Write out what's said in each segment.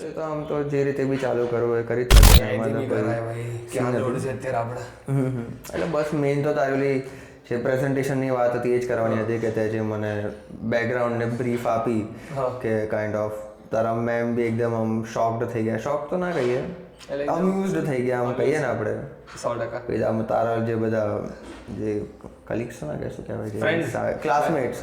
એ તો આમ તો જે રીતે બી ચાલુ કરવું એ કરી જ શકે એમાં તો એટલે બસ મેઇન તો તારી જે પ્રેઝન્ટેશનની વાત હતી એ જ કરવાની હતી કે તે જે મને બેકગ્રાઉન્ડને બ્રીફ આપી કે કાઇન્ડ ઓફ તારા મેમ બી એકદમ આમ શોક્ડ થઈ ગયા, શોક તો ના કહીએ, અમ્યુઝડ થઈ ગયા આમ કહીએ ને આપણે 100%. આમ તારા જે બધા જે કલીગ્સ ના કે શું કહેવાય ક્લાસમેટ્સ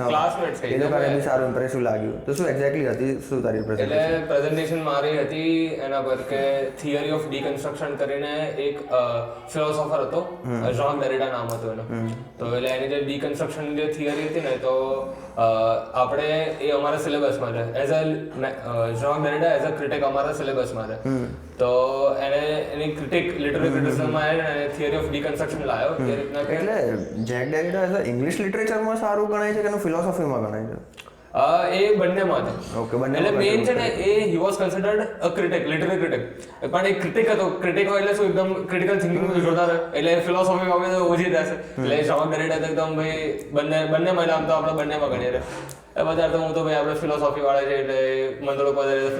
એ લોકોને બી સારું ઇમ્પ્રેસિવ લાગ્યું. તો શું એક્ઝેક્ટલી હતી શું તારી પ્રેઝન્ટેશન? એટલે પ્રેઝન્ટેશન મારી હતી એના પર કે થિયરી ઓફ ડીકન્સ્ટ્રક્શન કરીને એક ફિલોસોફર હતો, જ્હોન ડેરિડા નામ હતું એનું. તો એટલે એની જે ડીકન્સ્ટ્રક્શનની જે થિયરી હતી ને તો આપણે એ અમારા સિલેબસમાં છે as a John Derrida as a critic અમારા સિલેબસમાં છે. તો એને એની ક્રિટિક લિટરરી ક્રિટિસિઝમમાં એને થિયરી ઓફ ડીકન્સ્ટ્રક્શન લાવ્યો એ રીતના કે એટલે જેક ડેરિડા એઝ અ ઇંગ્લિશ લિટરેચરમાં સારું ગણાય છે કે એનું ફિલોસોફીમાં ગણાય છે? એ બંનેમાં છે. ઓકે, બંને એટલે મેઇન છે ને એ he was considered a critic, literary critic. પણ એ ક્રિટિક હતો. ક્રિટિક હોય એટલે શું એકદમ ક્રિટિકલ થિંકિંગ જોતા રહે, એટલે ફિલોસોફી હવે તો ઓછી થશે. એટલે જ્હોન ડેરિડા તો એકદમ ભાઈ બંને મહિલા આમ તો આપણે બંનેમાં ગણીએ રહે. એ વધારે તો હું તો ભાઈ આપણે ફિલોસોફી વાળા છે એટલે મને થોડુંક વધારે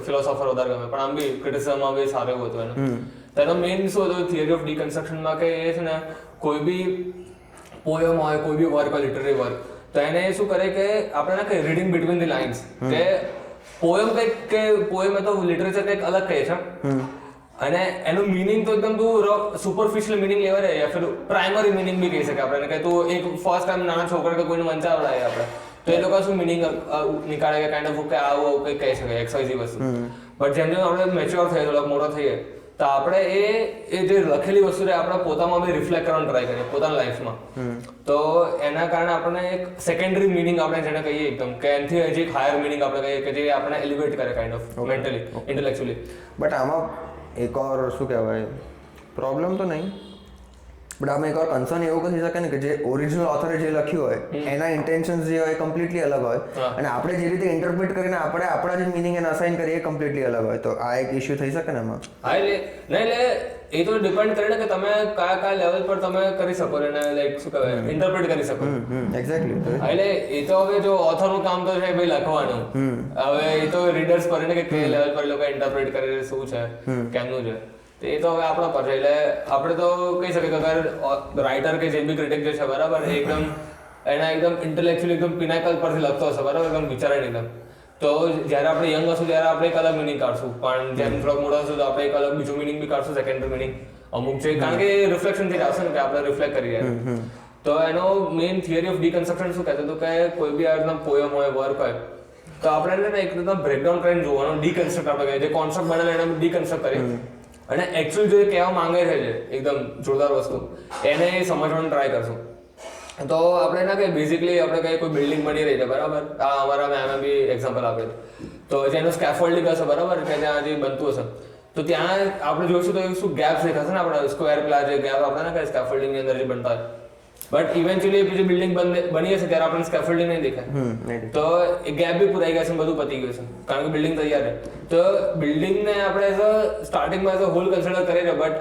ફિલોસોફર વધારે ગમે, પણ આમ બી ક્રિટિસિઝમમાં બી સારું એવું હતું એનું. તો એનો મેઇન શું હતું થિયરી ઓફ ડીકન્સ્ટ્રક્શનમાં કે એ છે ને કોઈ બી પોયમ હોય, કોઈ બી વર્ક હોય, લિટરરી વર્ક, તો એને શું કરે કે આપણે કઈ રીડિંગ બિટવીન ધી લાઇન્સ કે પોયમ કંઈક કે પોયમ તો લિટરેચર કંઈક અલગ કહે છે અને એનું મિનિંગ તો એકદમ તું સુપરફિશિયલ મિનિંગ લેવા રહે યા ફિર પ્રાઇમરી મિનિંગ બી કહી શકે આપણે કે તું એક ફર્સ્ટ ટાઈમ નાના છોકરા કે કોઈને વંચાવડાય આપણે તો એ લોકો શું મિનિંગ નીકાળે કે કાઇન્ડ ઓફ કે આવું કંઈક કહી શકે એક્સવાયઝી વસ્તુ. બટ જેમ જેમ આપણે મેચ્યોર થઈએ, થોડોક મોટો થઈએ તો આપણે એ જે લખેલી વસ્તુ છે આપણે પોતામાં બી રિફ્લેક્ટ કરવાનું ટ્રાય કરીએ પોતાના લાઈફમાં. તો એના કારણે આપણને એક સેકન્ડરી મિનિંગ આપણે જેને કહીએ એકદમ કે એનાથી હજી એક હાયર મિનિંગ આપણે કહીએ કે જે આપણે એલિવેટ કરે kind of mentally, intellectually. But આમાં એક ઓર શું કહેવાય પ્રોબ્લેમ તો નહીં, બટ આમાં એક ઓર કન્સર્ન એવું કહી શકે ને કે જે ઓરિજિનલ ઓથરે જે લખ્યું હોય એના ઇન્ટેન્શન્સ જે હોય કમ્પ્લીટલી અલગ હોય અને આપણે જે રીતે ઇન્ટરપ્રિટ કરીને આપણે આપણા જે મિનિંગ એને અસાઇન કરીએ એ કમ્પ્લીટલી અલગ હોય. તો આ એક ઇશ્યુ થઈ શકે ને એમાં? હા એટલે એ તો ડિપેન્ડ કરે ને કે તમે કયા લેવલ પર તમે કરી શકો ને લાઈક શું કહેવાય ઇન્ટરપ્રિટ કરી શકો. એક્ઝેક્ટલી. એટલે એ તો હવે જો ઓથરનું કામ તો છે ભાઈ લખવાનું, હવે એ તો રીડર્સ પર ને કે કઈ લેવલ પર લોકો ઇન્ટરપ્રિટ કરે શું છે કેમનું છે એ તો હવે આપણા પર છે. એટલે આપણે તો કહી શકીએ કે અગર રાઇટર કે જે બી ક્રિટિક જે છે બરાબર એકદમ એના એકદમ ઇન્ટેલેક્ચ્યુઅલી એકદમ પિનાકલ પરથી લખતો હશે બરાબર એકદમ વિચારીને એકદમ, તો જ્યારે આપણે યંગ હશું ત્યારે આપણે એક અલગ મિનિંગ કાઢશું, પણ જેમ થોડોક મોટો હશું તો આપણે એક અલગ બીજું મિનિંગ બી કાઢશું, સેકન્ડરી મિનિંગ અમુક છે કારણ કે રિફ્લેક્શન થી આવશે ને કે આપણે રિફ્લેક્ટ કરી રહ્યા. તો એનો મેઇન થિયરી ઓફ ડીકન્સ્ટ્રક્શન શું કહેતું હતું કે કોઈ બી આ રીતના પોયમ હોય, વર્ક હોય તો આપણે એક રીતના બ્રેકડાઉન કરીને જોવાનું, ડીકન્સ્ટ્રક્ટ આપણે કહીએ જે કોન્સેપ્ટ બનેલા એને ડીકન્સ્ટ્રક્ટ કરીએ અને એકચ્યુઅલી જે કહેવા માંગે છે એકદમ જોરદાર વસ્તુ એને સમજવાનું ટ્રાય કરશું. તો આપણે ના કે બેઝિકલી આપણે કઈ કોઈ બિલ્ડિંગ બની રહી છે બરાબર, આ અમારા મેમે બી એક્ઝામ્પલ આપેલું, તો જેનું સ્કેફોલ્ડિંગ હશે બરાબર કે ત્યાં જે બનતું હશે તો ત્યાં આપણે જોઈશું તો શું ગેપ્સ દેખાશે ને આપણે સ્ક્વેર પેલા જે ગેપ આપણે ના કે સ્કેફોલ્ડિંગની અંદર જે બનતા હોય, બટ ઇવેન્ચ્યુઅલી જે બિલ્ડિંગ બની હશે ત્યારે આપણને સ્કેફોલ્ડિંગ નહીં દેખાય, તો એ ગેપ બી પુરાઈ ગયા છે, બધું પતી ગયું છે કારણ કે બિલ્ડિંગ તૈયાર છે. તો બિલ્ડિંગને આપણે એઝ અ સ્ટાર્ટિંગમાં એઝ અ હોલ કન્સિડર કરીએ છીએ, બટ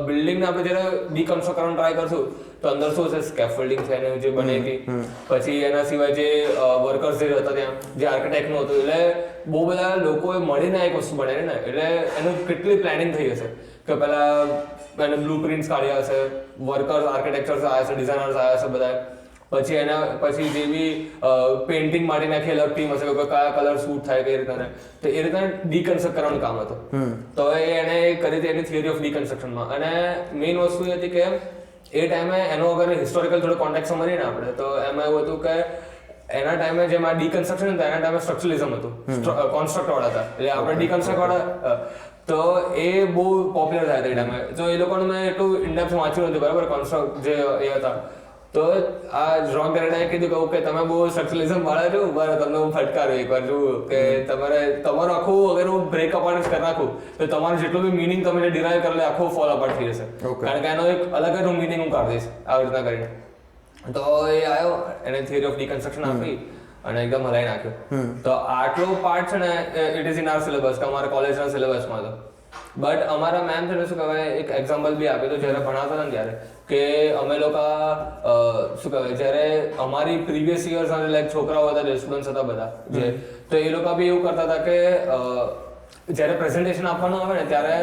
બિલ્ડિંગને આપણે જ્યારે ડીકન્સ્ટ્રક્ટ કરવાનો ટ્રાય કરશું તો અંદર શું છે સ્કેફોલ્ડિંગ છે એની જે બની હતી, પછી એના સિવાય જે વર્કર્સ જે હતા ત્યાં જે આર્કિટેક્ટનું હતું, એટલે બહુ બધા લોકોએ મળીને એક વસ્તુ બનાવી ને એટલે એનું કેટલી પ્લાનિંગ થઈ હશે કે પહેલા એને બ્લુ પ્રિન્ટ્સ કાઢ્યા હશે, વર્કર્સ આર્કિટેક્ચર્સ આવ્યા હશે, ડિઝાઇનર્સ આવ્યા હશે બધા, પછી એના પછી જે બી પેઇન્ટિંગ માટે નાખી અલગ ટીમ હશે કે કયા કલર શૂટ થાય કઈ રીતના, તો એ રીતના ડીકન્સ્ટ્રક્ટ કરવાનું કામ હતું. તો એને કરી હતી એની થિયરી ઓફ ડીકન્સ્ટ્રક્શનમાં. અને મેઇન વસ્તુ એ હતી કે એ ટાઈમે એનો અગર હિસ્ટોરિકલ થોડો કોન્ટેક્ટ સમજીએ ને આપણે તો એમાં એવું હતું કે એના ટાઈમે જેમ આ ડીકન્સ્ટ્રક્શન હતું એના ટાઈમે સ્ટ્રક્ચરલિઝમ હતું, કોન્સ્ટ્રક્ટ વાળા હતા, એટલે આપણે ડીકન્સ્ટ્રક્ટ વાળા તો એ બહુ પોપ્યુલર થયા હતા એ ટાઈમે. તો એ લોકોનું મેં એટલું ઇનડેપ્થ વાંચ્યું નથી બરાબર કોન્સ્ટ્રક્ટ જે એ હતા, તો આ જ્હોન ડેરિડાએ કીધું કે ઓકે તમે બહુ સ્ટ્રક્ચરલિઝમ વાળા છો, બરાબર તમને હું ફટકારું એકવાર જોઉં કે તમારે તમારું આખું અગર હું બ્રેક અપાર્ટ કરી નાખું તો તમારું જેટલું બી મિનિંગ તમે જે ડિરાઈવ કરેલું આખું ફોલ અપાર્ટ થઈ જશે, કારણ કે એનો એક અલગ જ હું મિનિંગ હું કાઢી દઈશ આવી રીતના કરીને. તો એ આવ્યો એને થિયરી ઓફ ડીકન્સ્ટ્રક્શન આપી અને એકદમ હલાઈ નાખ્યું. તો આટલો પાર્ટ છે ને it is in our syllabus કે અમારા કોલેજના સિલેબસમાં હતો. બટ અમારા મેમ છે ને શું કહેવાય એક એક્ઝામ્પલ બી આપ્યું હતું જ્યારે ભણાવતા હતા ને ત્યારે કે અમે લોકો શું કહેવાય જ્યારે અમારી પ્રીવિયસ યર્સ અને લાઈક છોકરાઓ હતા જે સ્ટુડન્ટ્સ હતા બધા જે, તો એ લોકો બી એવું કરતા હતા કે જ્યારે પ્રેઝન્ટેશન આપવાનું આવે ને ત્યારે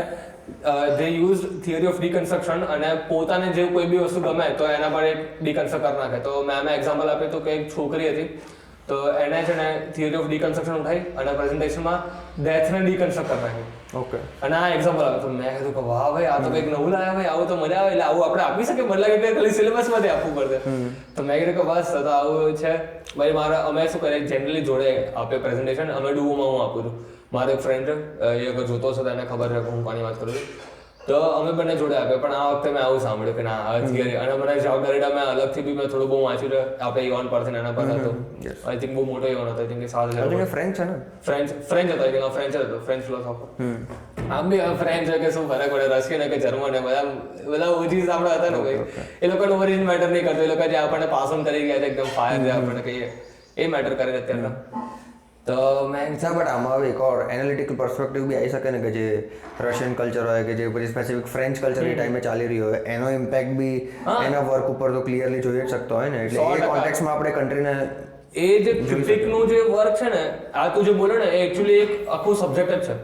they use theory of deconstruction અને પોતાને જે કોઈ બી વસ્તુ ગમે તો એના પર એક ડિકન્સ્ટ્રક્ટ કરી નાખે. તો મેં એક્ઝામ્પલ આપ્યું હતું કે એક છોકરી હતી તો એને છે ને થિયરી ઓફ ડિકન્સ્ટ્રક્શન ઉઠાઈ અને પ્રેઝન્ટેશનમાં ડેથને ડિકન્સ્ટ્રક્ટ કરી નાખી. ઓકે. અને આ એક્ઝામ્પલ આવ્યું તો મેં કીધું કે વાહ ભાઈ આ તો કંઈક નવું લાવ્યા ભાઈ, આવું તો મજા આવે. એટલે આવું આપણે આપી શકીએ, મતલબ કે ખાલી સિલેબસમાંથી આપવું પડશે. તો મેં કીધું કે બસ તો આવું છે ભાઈ. અમે શું કરીએ જનરલી જોડે આપીએ પ્રેઝન્ટેશન. અમે ડુઓમાં હું આપું છું. મારો એક ફ્રેન્ડ એ અગર જોતો હશે તો એને ખબર છે કે હું કોની વાત કરું છું. તો અમે બંને જોડે આપ્યા. પણ આ વખતે મેં આવું સાંભળ્યું કે ના આ થિયરી અને મને જવાબદારી મેં અલગથી બી મેં થોડું બહુ વાંચ્યું છે. આપણે ઇવન પર્સન એના પર હતો. આઈ થિંક બહુ મોટો ઇવન હતો. I think 7,000. ફ્રેન્ચ છે ને? ફ્રેન્ચ હતો. આઈ થિંક ફ્રેન્ચ હતો. French philosopher. આમ બી ફ્રેન્ચ છે કે શું ફરક પડે, રશિયન કે જર્મન બધા ઓજીસ આપણે હતા ને ભાઈ, એ લોકોનું ઓરિજિન મેટર નહીં કરતું. એ લોકો જે આપણને પાસ ઓન કરી ગયા છે એકદમ ફાયર જે આપણને કહીએ એ મેટર કરે અત્યારે. તો મેં બટ આમાં એક ઓર એનાલિટિકલ પર્સપેક્ટિવ બી આવી શકે ને કે જે રશિયન કલ્ચર હોય કે જે પછી સ્પેસિફિક ફ્રેન્ચ કલ્ચર એ ટાઈમે ચાલી રહ્યો હોય એનો ઇમ્પેક્ટ બી એના વર્ક ઉપર તો ક્લિયરલી જોઈ જ શકતો હોય ને. એટલે એ કોન્ટેક્સમાં આપણે કન્ટ્રીને એ જે ક્રિટિકનું જે વર્ક છે ને આ તું જે બોલ્યો ને એ એકચ્યુઅલી એક આખું સબ્જેક્ટ જ છે.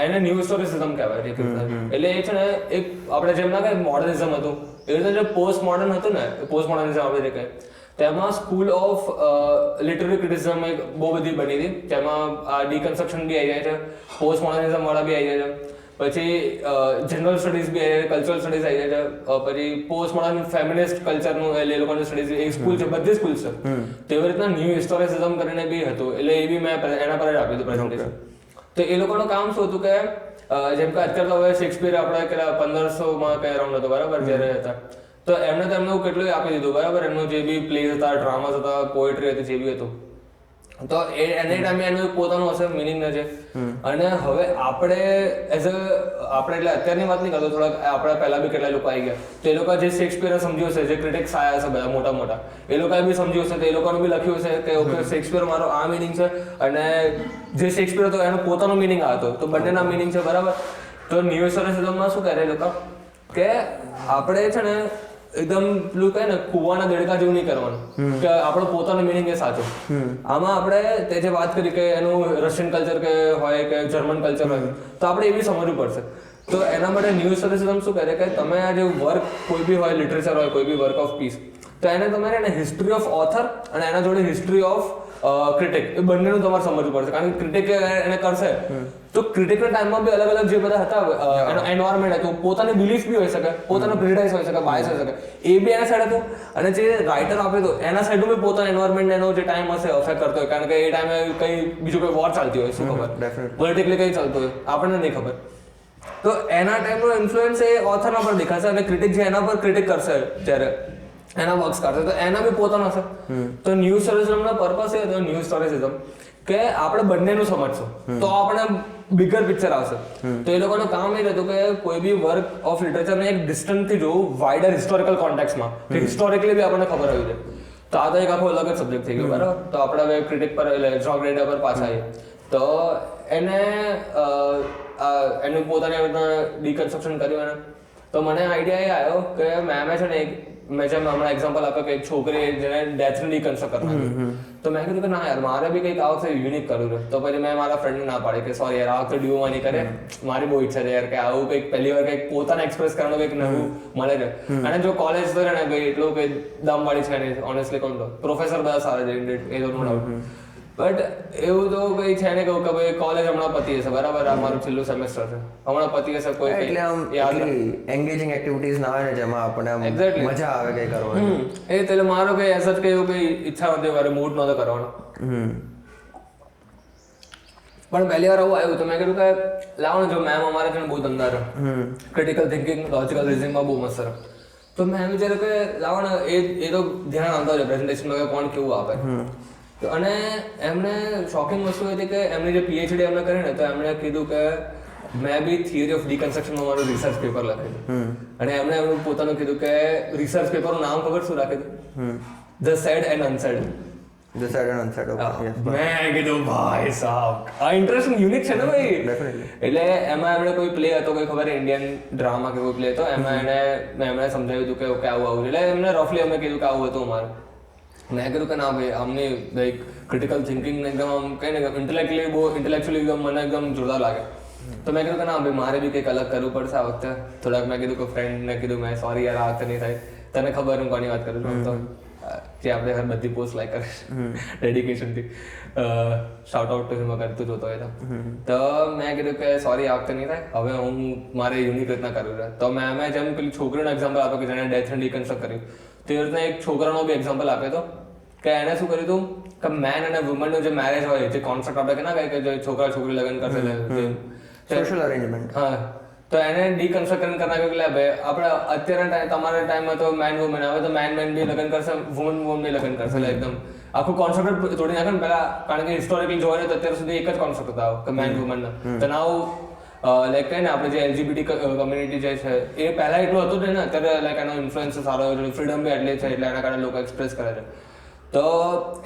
એને ન્યૂ હિસ્ટોરિસિઝમ કહેવાય છે. એટલે એ છે ને એક આપણે જેમ ના કહે મોડર્નિઝમ હતું એ રીતે જે પોસ્ટ મોડર્ન હતું ને પોસ્ટ મોડર્નિઝમ આપણે જે કહે તેમાં સ્કૂલ ઓફ લિટરરી ક્રિટિસિઝમ એક બહુ બધી બની હતી. તેમાં આ ડિકન્સ્ટ્રક્શન બી આવી જાય છે, પોસ્ટ મોડર્નિઝમ વાળા બી આવી જાય છે, પછી જનરલ સ્ટડીઝ બી આવી જાય, કલ્ચરલ સ્ટડીઝ આવી જાય છે, પછી પોસ્ટ મોડર્ન ફેમિનિસ્ટ કલ્ચરનું એ લોકોની સ્ટડીઝ એક સ્કૂલ છે, બધી સ્કૂલ છે. તેવી રીતના ન્યૂ હિસ્ટોરિસિઝમ કરીને બી હતું. એટલે એ બી મેં એના પર જ આપ્યું હતું પ્રેઝન્ટેશન. તો એ લોકોનું કામ શું હતું કે જેમ કે અત્યારે તો હવે શેક્સપિયર આપણે કેટલા 1500માં કઈ અરાઉન્ડ હતો બરાબર જ્યારે હતા. તો એમને તો એમને કેટલું આપી દીધું બરાબર. એમનું જે બી પ્લેસ હતા, ડ્રામાસ હતા, પોએટ્રી હતી, જે બી હતું. તો એની ટાઈમે એનું પોતાનું હશે મિનિંગ છે. અને હવે આપણે એઝ આપણે એટલે અત્યારની વાત નહીં કરતો, થોડાક આપણે પહેલા બી કેટલા લોકો આવી ગયા તો એ લોકો જે શેક્સપિયર સમજ્યું હશે, જે ક્રિટિક્સ આવ્યા હશે બધા મોટા મોટા, એ લોકોએ બી સમજ્યું હશે. તો એ લોકોનું બી લખ્યું હશે કે ઓકે શેક્સપિયર મારો આ મિનિંગ છે અને જે શેક્સપિયર હતો એનો પોતાનો મિનિંગ આ હતો. તો બંનેના મિનિંગ છે બરાબર. તો ન્યૂ હિસ્ટોરિસિઝમમાં શું કરે એ લોકો કે આપણે છે ને એકદમ પેલું કહે ને કુવાના દેડકા જેવું નહીં કરવાનું કે આપણો પોતાનો મિનિંગ એ સાચો. આમાં આપણે તે જે વાત કરી કે એનું રશિયન કલ્ચર કે હોય કે જર્મન કલ્ચર હોય તો આપણે એ બી સમજવું પડશે. તો એના માટે ન્યૂ હિસ્ટોરિસિઝમ શું કરે કે તમે આ જે વર્ક કોઈ બી હોય, લિટરેચર હોય, કોઈ બી વર્ક ઓફ પીસ, તો એને તમારે હિસ્ટ્રી ઓફ ઓથર અને એના જોડે હિસ્ટ્રી ઓફ ક્રિટિક એ બંનેનું તમારે સમજવું પડશે. કારણ કે ક્રિટિક એને કરશે તો ક્રિટિકના ટાઈમમાં બી અલગ અલગ જે બધા હતા એનો એન્વાયરમેન્ટ હતું, પોતાની બિલીફ બી હોઈ શકે, પોતાનો પ્રિજાઇઝ હોઈ શકે, બાયસ હોઈ શકે, એ બી એના સાઈડ હતું. અને જે રાઇટર આપે તો એના સાઈડનું બી પોતાનો એન્વાયરમેન્ટ એનો જે ટાઈમ હશે અફેક્ટ કરતો હોય. કારણ કે એ ટાઈમે કઈ બીજું કોઈ વોર ચાલતી હોય, શું ખબર, પોલિટિકલી કઈ ચાલતું હોય આપણને નહીં ખબર. તો એના ટાઈમનો ઇન્ફ્લુઅન્સ એ ઓથરના પર દેખાશે અને ક્રિટિક જે એના પર ક્રિટિક કરશે જ્યારે એના વર્ક્સ કરશે તો એના બી પોતાનો હશે. તો ન્યૂ હિસ્ટોરિસિઝમનો પર્પસ એ હતો ન્યૂ હિસ્ટોરિસિઝમ કે આપણે બંનેનું સમજશું તો આપણે બિગર પિક્ચર આવશે. તો એ લોકોનું કામ એ હતું કે કોઈ બી વર્ક ઓફ લિટરેચરને એક ડિસ્ટન્સથી જોવું વાઇડર હિસ્ટોરિકલ કોન્ટેક્સમાં કે હિસ્ટોરિકલી બી આપણને ખબર આવી જાય. તો આ તો એક આખો અલગ જ સબ્જેક્ટ થઈ ગયો બરાબર. તો આપણે હવે ક્રિટિક પર એટલે જોન ગ્રેડર પર પાછા આવીએ. તો એને એનું પોતાની ડિકન્સ્ટ્રક્શન કર્યું એને. તો મને આઈડિયા એ આવ્યો કે મેમે છે ને મેં જેમ હમણાં એક્ઝામ્પલ આપ્યો કે એક છોકરી જેને ડેથને ડિકન્સ્ટ્રક્ટ કરી નાખ્યું. તો મેં કીધું કે ના યાર મારે બી કંઈક આ વખતે યુનિક કરવું છે. તો પછી મેં મારા ફ્રેન્ડને ના પાડી કે સોરી યાર આ વખતે ડ્યુઓમાં નહીં કરે, મારી બહુ ઈચ્છા છે યાર કે આવું કંઈક પહેલી વાર કંઈક પોતાને એક્સપ્રેસ કરવાનું કંઈક નવું મળે છે. અને જો કોલેજ તો છે ને ભાઈ એટલું કંઈ દમવાળી છે નહીં ઓનેસ્ટલી કહું તો. પ્રોફેસર બધા સારા છે એ તો નો ડાઉટ. બટ એવું તો કઈ છે ને કહું કે ભાઈ કોલેજ હમણાં પતી હશે બરાબર. આ મારું છેલ્લું સેમેસ્ટર છે, હમણાં પતી હશે. કોઈ એટલે આમ એન્ગેજિંગ એક્ટિવિટીઝ ના હોય ને જેમાં આપણને મજા આવે કઈ કરવાની. એ એટલે મારો કઈ એસર કઈ એવું કઈ ઈચ્છા નથી, મારે મૂડ નહોતો કરવાનો. પણ પહેલી વાર આવું આવ્યું તો મેં કીધું કે લાવો ને જો મેમ અમારે છે ને બહુ દમદાર ક્રિટિકલ થિંકિંગ, લોજિકલ રિઝનિંગમાં બહુ મસ્ત રહે. તો મેં વિચાર્યું કે લાવો ને એ તો ધ્યાન આવતો હોય પ્રેઝન્ટેશનમાં કે કોણ કેવું આપે. અને એમને શોકિંગ વસ્તુ હતી કે એમની જે પીએચડી એમને કરી ને તો એમણે કીધું કે મેં બી થિયરી ઓફ ડિકન્સ્ટ્રક્શનમાં મારું રિસર્ચ પેપર લખેલું. અને એમણે એમનું પોતાનું કીધું કે રિસર્ચ પેપરનું નામ ખબર શું રાખેલું? The said and unsaid. The said and unsaid. મેં કીધું ભાઈ સાહેબ આ ઇન્ટરેસ્ટિંગ યુનિક છે ને ભાઈ. એટલે એમાં એમણે કોઈ પ્લે હતો કોઈ ખબર ઇન્ડિયન ડ્રામા કે કોઈ પ્લે હતો એમાં એમણે સમજાવ્યું હતું કે ઓકે આવું એટલે એમને રફલી અમે કીધું કે આવું હતું અમારું. મેં કીધું કે ના ભાઈ અમને લાઈક ક્રિટિકલ થિંકિંગ એકદમ આમ કઈ ને ઇન્ટેલેક્ચ્યુઅલી એકદમ મને એકદમ જોરદાર લાગે. તો મેં કીધું કે ના ભાઈ મારે બી કંઈક અલગ કરવું પડશે આ વખતે. થોડાક મેં કીધું કે ફ્રેન્ડને કીધું મેં સોરી યાર આ વખતે નહીં થાય. તને ખબર હું કોની વાત કરું છું તો જે આપણે હર બધી પોસ્ટ લાઈક કરે ડેડિકેશનથી શાઉટ આઉટ ટુ હિમ અગર તું જોતો હોય તો મેં કીધું કે સોરી આ વખતે નહીં થાય, હવે હું મારે યુનિક રીતના કરવું છે. તો મેં જેમ પેલી છોકરીનો એક્ઝામ્પલ આપ્યો કે જેને ડેથ એન્ડ રિકન્સ્ટ્રક્ટ કર્યું, તે રીતના એક છોકરાનો બી એક્ઝામ્પલ આપ્યો હતો કે એને શું કર્યું હતું કે મેન અને વુમનનું જે મેરેજ હોય, જે કોન્સેપ્ટ આપણે કે ના કહે કે જે છોકરા છોકરી લગ્ન કરશે સોશિયલ અરેન્જમેન્ટ, હા, તો એને ડીકન્સ્ટ્રક્ટ કરીને નાખ્યું કે ભાઈ આપણે અત્યારના તમારા ટાઈમમાં તો મેન વુમન, હવે તો મેન બી લગ્ન કરશે, વુમન બી લગ્ન કરશે. એટલે એકદમ આખું કોન્સેપ્ટ તોડી નાખે ને પહેલા, કારણ કે હિસ્ટોરિકલી જોવા તો અત્યાર સુધી એક જ કોન્સેપ્ટ હતા કે મેન વુમનનો. તો નાવ લાઈક કહીએ ને આપણે જે એલજીબીટી કમ્યુનિટી જે છે એ પહેલા એટલું હતું જ ને, અત્યારે લાઈક એનો ઇન્ફ્લુઅન્સ સારો હોય, ફ્રીડમ બી એટલી છે એટલે એના કારણે લોકો એક્સપ્રેસ કરે છે. તો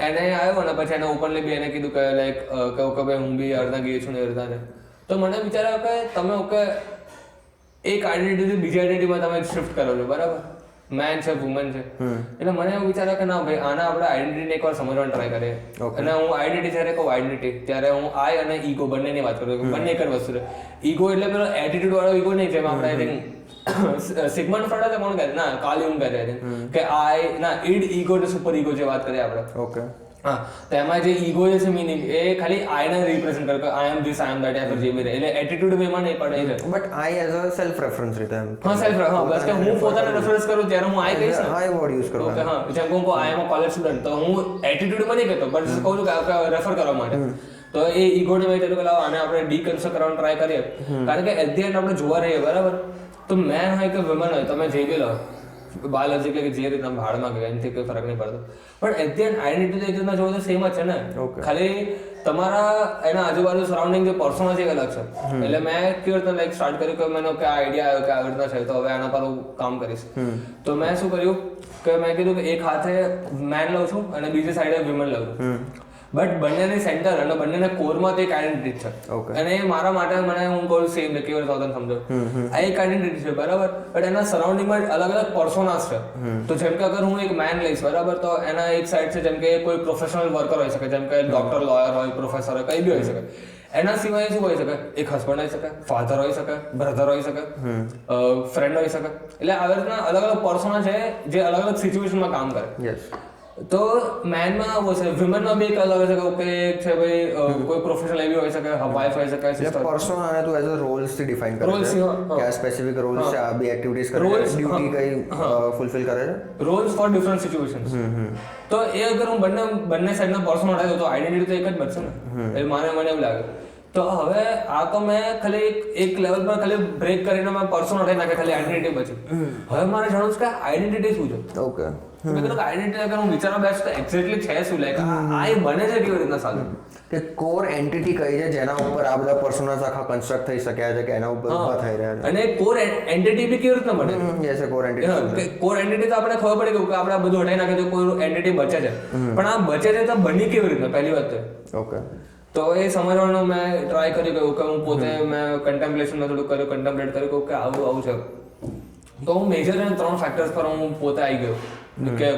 એને આવ્યો ને પછી એને ઓપનલી બી એને કીધું કે લાઈક કે ભાઈ હું બી અડધા ગઈ છું ને અડધા છે. તો મને વિચાર્યો કે તમે ઓકે એક આઈડેન્ટિટી બીજી આઈડેન્ટિટીમાં તમે શિફ્ટ કરો છો, બરાબર, મેન છે વુમન છે. એટલે મને એવું વિચાર્યું કે ના ભાઈ આના આપણે આઈડેન્ટિટીને એકવાર સમજવાનો ટ્રાય કરીએ. અને હું આઈડેન્ટિટી જ્યારે કહું આઈડેન્ટિટી ત્યારે હું આઈ અને ઈગો બંનેની વાત કરું, બંને એક જ વસ્તુ છે. ઈગો એટલે પેલો એટીટ્યુડ વાળો ઈગો નહીં, જેમ આપણે આઈ થિંક સિગ્મન્ડ ફ્રોઈડ કોણ કહે ના કાર્લ યુંગ કહે છે કે આઈ ના ઈડ ઈગો ને સુપર ઈગો જે વાત કરીએ આપણે. ઓકે, હા, તો એમાં જે ઈગો જે છે મિનિંગ એ ખાલી આઈને રિપ્રેઝન્ટ કરે કે I am this I M that યા જે બી રહે, એટલે એટીટ્યુડ બેમાં નહીં પડે છે. But I as a self reference રીતે એમ, હા સેલ્ફ, હા બસ કે હું પોતાને રેફરન્સ કરું ત્યારે હું આઈ કહીશ ને, આઈ વર્ડ યુઝ કરું. ઓકે, હા, જેમ કે હું આઈ એમ અ કોલેજ સ્ટુડન્ટ, તો હું એટીટ્યુડમાં નહીં કહેતો, બટ કહું છું કે રેફર કરવા માટે. તો એ ઈગોને મેં કીધું કે લાવો આને આપણે ડીકન્સ્ટ્રક્ટ કરવાનો ટ્રાય કરીએ, કારણ કે એટ ધી એન્ડ આપણે જોવા રહીએ, બરાબર, તો મેન હોય કે વુમન હોય, તમે જે બી લો બાયોલોજીકલી જે રીતના ભાડમાં ગયા એનાથી કોઈ ફરક નહીં પડતો, પણ એટ ધી એન્ડ આઈડેન્ટિટી એક રીતના જોવો તો સેમ જ છે ને. ખાલી તમારા એના આજુબાજુ સરાઉન્ડિંગ જે પર્સોના છે અલગ છે. એટલે મેં કેવી રીતના લાઈક સ્ટાર્ટ કર્યું કે મને કે આઈડિયા આવ્યો કે આવી રીતના છે, તો હવે આના પર હું કામ કરીશ. તો મેં શું કર્યું કે મેં કીધું કે એક હાથે મેન લઉં છું અને બીજી સાઈડે વુમન લઉં છું, બટ બંનેની સેન્ટર અને બંનેના કોરમાં તો એક આઈડેન્ટિટી છે. અને એ મારા માટે મને હું કહું સેમ કેવી રીતે તમે સમજો, આ એક આઈડેન્ટિટી છે, બરાબર, બટ એના સરાઉન્ડિંગમાં અલગ અલગ પર્સોનાસ છે. તો જેમ કે અગર હું એક મેન લઈશ, બરાબર, તો એના એક સાઈડ છે જેમ કે કોઈ પ્રોફેશનલ વર્કર હોઈ શકે, જેમ કે ડોક્ટર, લોયર હોય, પ્રોફેસર હોય, કઈ બી હોઈ શકે. એના સિવાય શું હોઈ શકે, એક હસબન્ડ હોઈ શકે, ફાધર હોઈ શકે, બ્રધર હોઈ શકે, ફ્રેન્ડ હોઈ શકે. એટલે આવી રીતના અલગ અલગ પર્સોના છે જે અલગ અલગ સિચ્યુએશનમાં કામ કરે. તો મેનમાં આવું છે, વુમનમાં બી એક અલગ છે કે ઓકે છે ભાઈ કોઈ પ્રોફેશનલ એવી હોઈ શકે, વાઇફ હોઈ શકે, સિસ્ટર. પર્સોનાને તું એઝ અ રોલ્સ થી ડિફાઇન કરે છે કે આ સ્પેસિફિક રોલ્સ છે, આ બી એક્ટિવિટીઝ કરે છે, ડ્યુટી કઈ ફૂલફિલ કરે છે, રોલ્સ ફોર ડિફરન્ટ સિચ્યુએશન્સ. તો એ અગર હું બંને સાઈડના પર્સોના હટાવી દઉં તો આઈડેન્ટિટી તો એક જ બનશે ને. એટલે મને એવું લાગે. તો હવે આ તો મેં ખાલી એક લેવલ પર ખાલી બ્રેક કરીને મેં પર્સોના હટાવી નાખે, ખાલી આઈડેન્ટિટી બચી. હવે મારે જાણવું છે કે આઈડેન્ટિટી શું છે. ઓકે, મેં કીધું કે આઈડેન્ટિટી અગર હું વિચારવા બેસું તો એક્ઝેક્ટલી છે શું, લાઈક આ એ બને છે કેવી રીતના સારું, કે કોર એન્ટિટી કઈ છે જેના ઉપર આ બધા પર્સોનાસ આખા કન્સ્ટ્રક્ટ થઈ શક્યા છે, કે એના ઉપર ઊભા થઈ રહ્યા છે. અને કોર એન્ટિટી બી કેવી રીતના બને. Yes, core entity. Core entity તો આપણે ખબર પડી કે આપણે આ બધું હટાવી નાખીએ તો કોઈ એન્ટિટી બચે છે, પણ આ બચે છે તો બની કેવી રીતના, પહેલી વાત તો. ઓકે, તો એ સમજવાનો મેં ટ્રાય કર્યું કે હું પોતે મેં કન્ટેમ્પલેશનમાં થોડું કર્યું, કન્ટેમ્પલેટ કર્યું કે આવું છે. તો હું મેજર 3 ફેક્ટર્સ પર હું પોતે આવી ગયો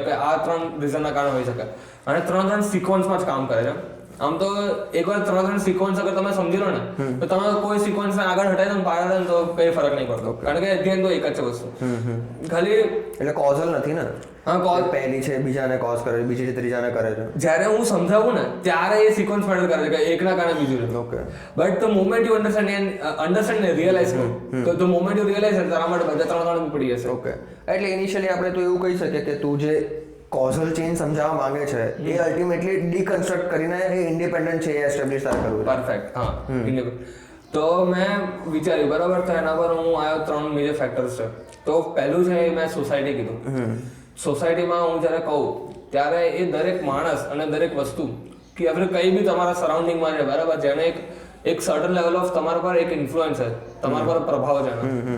કે આ 3 રીઝનના કારણે હોઈ શકે, અને 3 સિક્વન્સમાં જ કામ કરે છે. આમ તો એકવાર 3 સિક્વન્સ અગર તમે સમજી લો ને તો તમે કોઈ સિક્વન્સને આગળ હટાવી દો ને પાછળ દો ને તો કઈ ફરક નહીં પડતો, કારણ કે ધ્યાન તો એક જ છે વસ્તુ. ખાલી એટલે કોઝલ નથી ને. હા, કોઝ પહેલી છે બીજાને કોઝ કરે છે, બીજી છે ત્રીજાને કરે છે. જ્યારે હું સમજાવું ને ત્યારે એ સિક્વન્સ મેટર કરે છે કે એકના કારણે બીજું છે. Okay, but the moment you understand ને રિયલાઇઝ કરો, તો ધ મોમેન્ટ યુ રિયલાઇઝ તારા માટે બધા 3 પડી જશે. ઓકે, એટલે ઇનિશિયલી આપણે તો એવું કહી શકીએ કે તું જે કોઝલ ચેઇન સમજાવવા માંગે છે એ અલ્ટિમેટલી ડીકન્સ્ટ્રક્ટ કરીને એ ઇન્ડિપેન્ડન્ટ છે એ એસ્ટેબ્લિશ તારે કરવું છે. પરફેક્ટ, હા. તો મેં વિચાર્યું, બરાબર, તો એના પર હું આવ્યો 3 મેજર ફેક્ટર્સ છે. તો પહેલું છે એ મેં સોસાયટી કીધું. સોસાયટીમાં હું જ્યારે કહું ત્યારે એ દરેક માણસ અને દરેક વસ્તુ કે આપણે કંઈ બી તમારા સરાઉન્ડિંગમાં છે, બરાબર, જેને એક સર્ટન લેવલ ઓફ તમારા પર એક ઇન્ફ્લુઅન્સ છે, તમારા પર પ્રભાવ છે.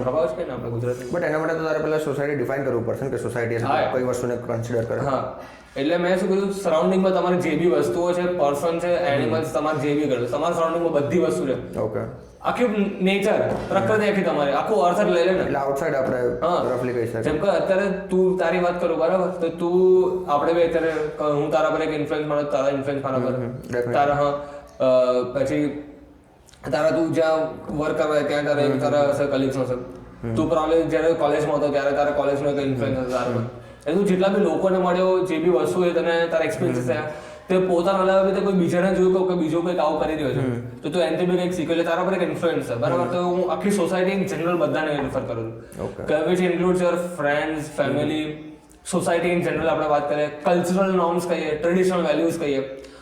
પ્રભાવ છે ને આપણે ગુજરાતી, બટ એના માટે તો તારે પહેલા સોસાયટી ડિફાઇન કરવું પડશે કે સોસાયટી કઈ વસ્તુને કન્સિડર કરે. હા, એટલે મેં શું કીધું, સરાઉન્ડિંગમાં તમારે જે બી વસ્તુઓ છે, પર્સન છે, એનિમલ્સ, તમારે જે બી કરો, તમારા સરાઉન્ડિંગમાં બધી વસ્તુ છે. ઓકે, આખી નેચર, પ્રકૃતિ આખી તમારી, આખું અર્થ જ લઈ લે ને. એટલે આઉટસાઇડ આપણે રફલી કહી શકીએ. જેમ કે અત્યારે તું તારી વાત કરું, બરાબર, તો તું આપણે બી અત્યારે હું તારા પર એક ઇન્ફ્લુઅન્સ માનો, તારા ઇન્ફ્લુઅન્સ મારા પર તારા. હા, પછી તારા તું જ્યાં વર્ક કરે ત્યાં તારા હશે કલીગ્સ હશે, તું પ્રોબ્લેમ જ્યારે કોલેજમાં હતો ત્યારે તારા કોલેજનો એક ઇન્ફ્લુઅન્સ હતો તારા પર, એટલે તું જેટલા બી લોકોને મળ્યો, જે બી વસ્તુ એ તને તારા એક્સપિરિયન્સીસ થયા, તે પોતાના અલાવા બી કોઈ બીજાને જોયું કે બીજો કંઈક આવું કરી રહ્યો છે, તો તું એનાથી બી કંઈક શીખ્યો, એટલે તારા પર એક ઇન્ફ્લુઅન્સ છે, બરાબર. તો હું આખી સોસાયટી ઇન જનરલ બધાને રિફર કરું છું, which includes your friends, family, society in general. આપણે વાત કરીએ કલ્ચરલ નોર્મ્સ કહીએ, ટ્રેડિશનલ વેલ્યુઝ કહીએ,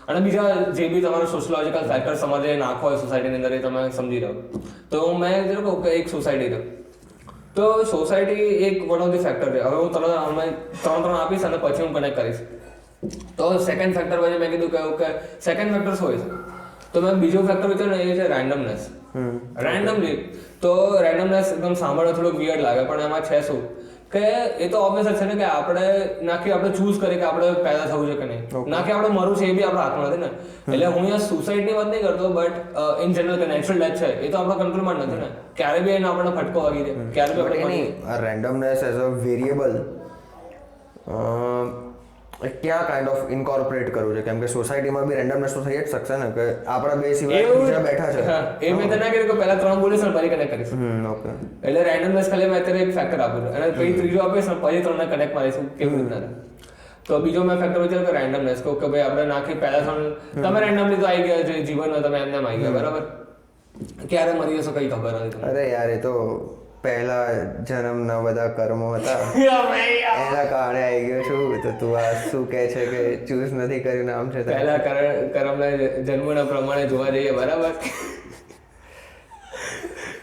અને બીજા જે બી તમારા સોશિયોલોજીકલ ફેક્ટર્સ તમારે નાખો હોય સોસાયટીની અંદર એ તમે સમજી રહો. તો મેં કહું કે એક સોસાયટી છે, તો સોસાયટી એક વન ઓફ ધી ફેક્ટર છે. હવે હું તમને ત્રણ આપીશ અને પછી હું કનેક્ટ કરીશ. તો સેકન્ડ ફેક્ટર પછી મેં કીધું કે સેકન્ડ ફેક્ટર શું હોય છે, તો મેં બીજો ફેક્ટર વિચાર્યું ને એ છે રેન્ડમનેસ. રેન્ડમલી તો રેન્ડમનેસ એકદમ સાંભળવા થોડુંક વિયર્ડ લાગે, પણ એમાં છે શું કે એ તો ઓબ્વિયસ જ છે ને કે આપણે ચૂઝ કરીએ કે આપણે પેદા થવું છે કે નહીં, નાખી આપણે મરવું છે એ બી આપણા હાથમાં નથી ને. એટલે હું અહીંયા સુસાઇડની વાત નહીં કરતો, બટ ઇન જનરલ કે નેચરલ ડેથ છે એ તો આપણા કંટ્રોલમાં નથી ને, ક્યારે બી એને આપણને ફટકો વાગી દે, ક્યારે બી આપણે રેન્ડમનેસ એઝ અ વેરિયેબલ ક્યાં કાઇન્ડ ઓફ ઇન્કોર્પોરેટ કરવું છે, કેમ કે સોસાયટીમાં બી રેન્ડમનેસ તો થઈ જ શકશે ને કે આપણા બે સિવાય બીજા બેઠા છે. એ મેં તને કીધું કે પહેલા 3 બોલીશ ને પછી કનેક્ટ કરીશ. ઓકે, એટલે રેન્ડમનેસ ખાલી મેં અત્યારે એક ફેક્ટર આપું છું અને પછી ત્રીજો આપીશ ને પછી 3 ને કનેક્ટ મારીશું કેવી રીતના. તો બીજો મેં ફેક્ટર વિચાર્યો કે રેન્ડમનેસ, કે ભાઈ આપણે નાખી પહેલા તમે રેન્ડમલી તો આવી ગયા છે જીવનમાં, તમે એમને આવી ગયા, બરાબર. ક્યારે મરી જશો કઈ ખબર નથી. અરે યાર એ તો પહેલા જન્મના બધા કર્મો હતા એના કારણે આવી ગયો છું. તો તું આ શું કહે છે કે ચૂઝ નથી કર્યું નામ છે પહેલા કર્મના જન્મના પ્રમાણે જોવા જઈએ, બરાબર.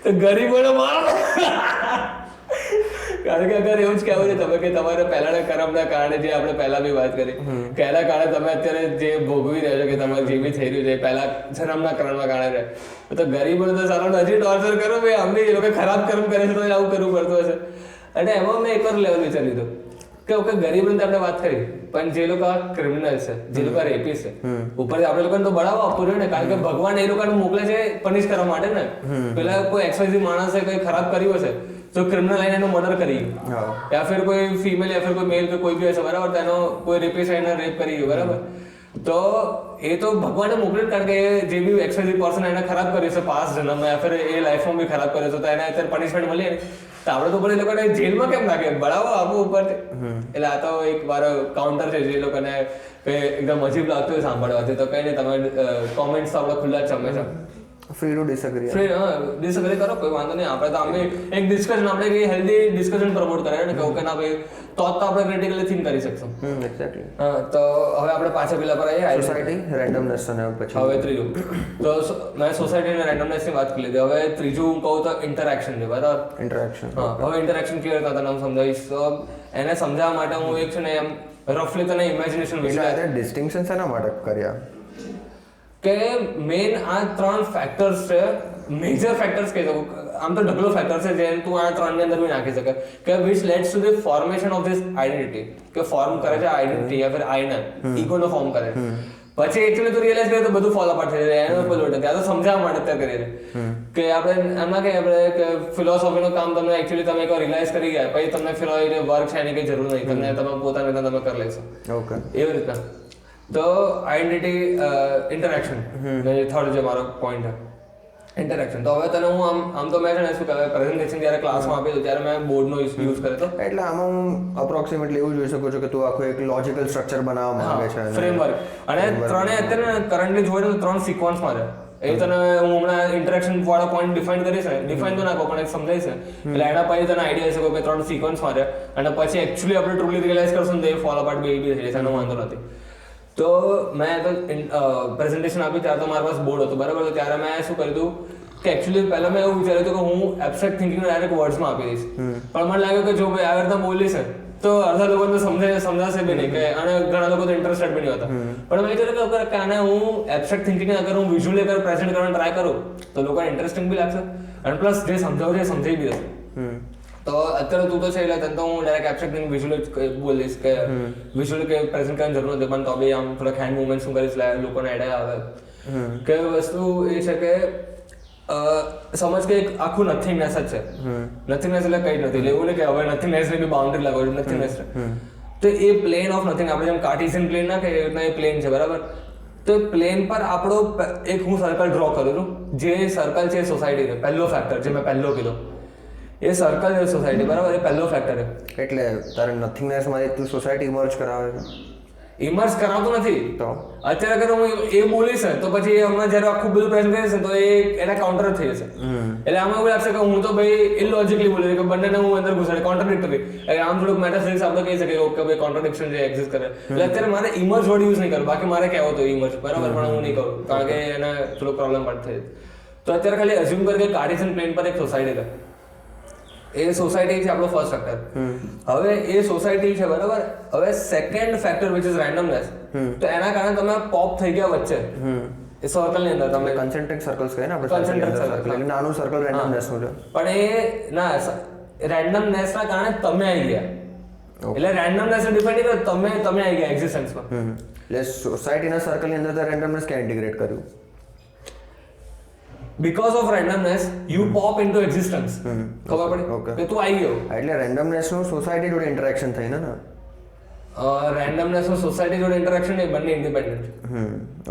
તો ગરીબોનો કારણ કે અગર એવું જ કહેવું છે તમે કે તમારે પહેલાના કર્મના કારણે જે આપણે પહેલા બી વાત કરી, પહેલા કારણે તમે અત્યારે જે ભોગવી રહ્યા છો કે તમારે જે બી થઈ રહ્યું છે પહેલા જન્મના કર્મના કારણે છે, તો ગરીબોને તો સારો હજી ટોર્ચર કરો ભાઈ, અમને એ લોકો ખરાબ કર્મ કરે છે તો આવું કરવું પડતું હશે. અને એમાં મેં એકવાર લેવલ વિચારી લીધું કે ઓકે ગરીબોને તો આપણે વાત કરી, પણ જે લોકો ક્રિમિનલ છે, જે લોકો રેપીસ છે, ઉપરથી આપણે લોકોને તો બળાવો આપવો જોઈએ ને, કારણ કે ભગવાન એ લોકોને મોકલે છે પનિશ કરવા માટે ને. પેલા કોઈ XYZ માણસે કંઈ ખરાબ કર્યું હશે તો ક્રિમિનલ લાઈન એનું મર્ડર કરી ગયું, યા ફિર કોઈ ફિમેલ યા ફિર કોઈ મેલ કે કોઈ બી હશે, બરાબર, તો એનો કોઈ રેપીસ એને રેપ કરી ગયો, બરાબર. તો એ તો ભગવાને મોકલે, કારણ કે જે બી XYZ પર્સન એને ખરાબ કર્યું છે પાસ જન્મમાં યા ફિર એ લાઈફમાં બી ખરાબ કર્યો છે, તો એને અત્યારે પનિશમેન્ટ મળી ને, તો આપણે તો પણ એ લોકોને જેલમાં કેમ નાખે, બળાવો આપવું ઉપરથી. એટલે આ તો એક મારો કાઉન્ટર છે જે લોકોને એકદમ અજીબ લાગતું હોય સાંભળવાથી. તો કઈ નહીં, તમે કોમેન્ટ્સ તો આપણે ખુલ્લા જ છે હંમેશા, ફ્રી ટુ ડિસએગ્રી. ડિસએગ્રી કરો, કોઈ વાંધો નહીં. આપણે તો અમે એક ડિસ્કશન, આપણે એક હેલ્ધી ડિસ્કશન પ્રમોટ કરે ને, કે ના ભાઈ તો આપણે ક્રિટિકલી થિંક કરી શકશું. એક્ઝેક્ટલી. તો હવે આપણે પાછા પેલા પર આવીએ, સોસાયટી રેન્ડમનેસ અને પછી હવે ત્રીજું. તો મેં સોસાયટી અને રેન્ડમનેસની વાત કરી લીધી. હવે ત્રીજું હું કહું તો ઇન્ટરેક્શન છે, બરાબર. ઇન્ટરેક્શન. હવે ઇન્ટરેક્શન કેવી રીતે તને સમજાવીશ. તો એને સમજાવવા માટે હું એક છે ને એમ રફલી તને ઇમેજિનેશન વિશે ડિસ્ટિંક્શન શેના માટે કર્યા કે મેઇન આ 3 ફેક્ટર્સ છે, મેજર ફેક્ટર્સ કહી શકું. આમ તો ઢગલો ફેક્ટર્સ છે જેમ તું આ 3 ની અંદર બી નાખી શકે, કે which leads to the formation of this identity, કે ફોર્મ કરે છે આઈડેન્ટિટી યા ફિર આઈને ઈગોનો ફોર્મ કરે. પછી એકચ્યુઅલી તું રિયલાઇઝ કરે તો બધું ફોલ અપાર્ટ થઈ જાય, એનો કોઈ લોટ નથી. આ તો સમજાવવા માટે અત્યારે કરીએ કે આપણે એમાં કે આપણે કે ફિલોસોફીનું કામ તમે એકચ્યુઅલી તમે એકવાર રિયલાઇઝ કરી ગયા પછી તમને ફિલોસોફી વર્ક છે એની કંઈ જરૂર નહીં, તમને તમે પોતાની રીતે તમે કરી લેશો. ઓકે, એવી રીતના. તો આઈડેન્ટિટી ઇન્ટરેક્શન થર્ડ જે મારો પોઈન્ટ છે, ઇન્ટરેક્શન. તો હવે તને હું આમ તો મેં છે ને શું કહેવાય પ્રેઝન્ટેશન જ્યારે ક્લાસમાં આપી હતું ત્યારે મેં બોર્ડનો યુઝ કર્યો હતો. એટલે આમાં હું અપ્રોક્સિમેટલી એવું જોઈ શકું છું કે તું આખું એક લોજિકલ સ્ટ્રક્ચર બનાવવા માંગે છે, ફ્રેમવર્ક. અને ત્રણે અત્યારે કરન્ટલી જોઈએ તો 3 સિક્વન્સમાં છે. એ તને હું હમણાં ઇન્ટરેક્શન વાળો પોઈન્ટ ડિફાઇન કરીશ ને, ડિફાઇન તો નાખો પણ એક સમજાઈશ ને, એટલે એના પછી તને આઈડિયા હશે કે 3 સિક્વન્સમાં છે, અને પછી એકચ્યુઅલી આપણે ટ્રુલી રિયલાઇઝ કરશું ને તો એ ફોલ અપાર્ટ બી થઈ જશે, એનો વાંધો નથી. તો મેં તો પ્રેઝન્ટેશન આપી ત્યારે તો મારા પાસે બોર્ડ હતું, બરાબર. તો ત્યારે મેં શું કર્યું હતું કે એકચ્યુઅલી પહેલા મેં એવું વિચાર્યું હતું કે હું એબ્સ્ટ્રેક્ટ થિંકિંગ ડાયરેક્ટ વર્ડ્સમાં આપી દઈશ, પણ મને લાગ્યું કે જો ભાઈ આ રીતે બોલીશ તો અડધા લોકોને સમજાશે બી નહીં, કે અને ઘણા લોકો તો ઇન્ટરેસ્ટેડ બી નહીં હોતા. પણ મેં વિચાર્યું કે આને હું એબ્સ્ટ્રેક્ટ થિંકિંગ અગર હું વિઝ્યુઅલી અગર પ્રેઝન્ટ કરવાનો ટ્રાય કરું તો લોકોને ઇન્ટરેસ્ટિંગ બી લાગશે, અને પ્લસ જે સમજાવું છે સમજાવી બી હશે. તો અત્યારે તું તો છે એટલે તને તો હું ડાયરેક્ટ એબ્સ્ટ્રેક્ટ થિંકિંગ વિઝ્યુઅલી બોલીશ કે વિઝ્યુઅલી કે પ્રેઝન્ટ કરવાની જરૂર નથી, પણ તો બી આમ થોડાક હેન્ડ મુવમેન્ટ શું કરીશ લોકોને આઈડિયા આવે કે વસ્તુ એ છે કે સમજ કે એક આખું નથિંગનેસ જ છે. નથિંગનેસ એટલે કઈ નથી, એવું નહીં કે હવે નથિંગનેસ ની બાઉન્ડ્રી લાગો, નથિંગનેસ છે તો એ પ્લેન ઓફ નથિંગ. આપણે જેમ કાર્ટેશિયન પ્લેન ના કે એ પ્લેન છે, બરાબર. તો પ્લેન પર આપણો એક હું સર્કલ ડ્રો કરું છું, જે સર્કલ છે સોસાયટી પહેલો ફેક્ટર જે મેં પહેલો કીધો એ સર્કલ છે સોસાયટી, બરાબર, એ પહેલો ફેક્ટર છે. એટલે તારે નથિંગનેસ માંથી તું સોસાયટી ઇમર્જ કરાવે છે? ઇમર્સ કરાવતો નથી. તો અત્યારે અગર હું એ બોલીશ તો પછી હમણાં જ્યારે આખું બધું પ્રેઝન્ટ કરીશ તો એ એના કાઉન્ટર જ થઈ જશે. એટલે આમાં એવું લાગશે કે હું તો ભાઈ ઇલોજિકલી બોલી કે બંનેને હું અંદર ઘુસાડી કોન્ટ્રાડિક્ટરી. આમ થોડુંક મેટાફિઝિક્સ આપણે કહી શકીએ ઓકે ભાઈ કોન્ટ્રાડિક્શન જે એક્ઝિસ્ટ કરે. એટલે અત્યારે મારે ઇમર્જ વર્ડ યુઝ નહીં કરું, બાકી મારે કહેવો તો ઇમર્જ, બરાબર, પણ હું નહીં કરું કારણ કે એને થોડો પ્રોબ્લેમ પણ થઈ. તો અત્યારે ખાલી અઝ્યુમ કર કે કાર્ટેશિયન પ્લેન પર એક સોસાયટી છે. એ સોસાયટી છે આપણો ફર્સ્ટ ફેક્ટર. હવે એ સોસાયટી છે, બરાબર. હવે second factor which is randomness. તો એના કારણે તમે પોપ થઈ ગયા વચ્ચે એ સર્કલ ની અંદર. તમે કન્સેન્ટ્રિક સર્કલ્સ કહે ને આપણે, કન્સેન્ટ્રિક સર્કલ નાનું સર્કલ રેન્ડમનેસ નું છે. પણ એ ના રેન્ડમનેસ ના કારણે તમે આવી ગયા. એટલે રેન્ડમનેસ ડિપેન્ડ કરે તમે આવી ગયા એક્ઝિસ્ટન્સમાં. એટલે સોસાયટીના સર્કલની અંદર તો રેન્ડમનેસ ક્યાં ઇન્ટિગ્રેટ કર્યું? Because of randomness, you pop into existence. ખબર પડી કે તું આવી ગયો. એટલે રેન્ડમનેસ નું સોસાયટી જોડે ઇન્ટરેક્શન થઈ ને? રેન્ડમનેસ નું સોસાયટી જોડે ઇન્ટરેક્શન એ બંને ઇન્ડિપેન્ડન્ટ.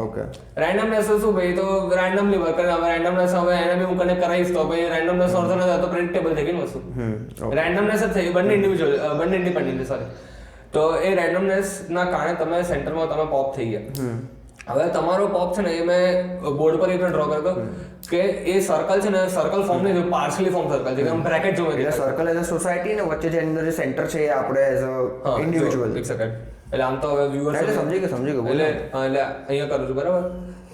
ઓકે. રેન્ડમનેસ તો શું ભાઈ, તો રેન્ડમલી વર્ક કરે. હવે રેન્ડમનેસ હવે એને બી હું કનેક્ટ કરાવીશ તો ભાઈ રેન્ડમનેસ અર્થ નથી, તો પ્રેડિક્ટેબલ થઈ ગઈ વસ્તુ. રેન્ડમનેસ જ થઈ, બંને ઇન્ડિવિજ્યુઅલ, બંને ઇન્ડિપેન્ડન્ટ, સોરી. તો એ રેન્ડમનેસ ના કારણે તમે સેન્ટરમાં તમે પોપ થઈ ગયા. હવે તમારો પોપ છે ને એ મેં બોર્ડ પર એક ડ્રો કરતો કે એ સર્કલ છે ને સર્કલ ફોર્મ નહીં, પાર્શિયલી ફોર્મ સર્કલ છે, આમ બ્રેકેટ જેવું. એટલે સર્કલ એઝ અ સોસાયટી ને વચ્ચે જે અંદર જે સેન્ટર છે એ આપણે એઝ અ ઇન્ડિવિડ્યુઅલ. એક સેકન્ડ, એટલે આમ તો હવે વ્યુઅર્સ એટલે સમજી ગયો એટલે અહીંયા કરું છું, બરાબર.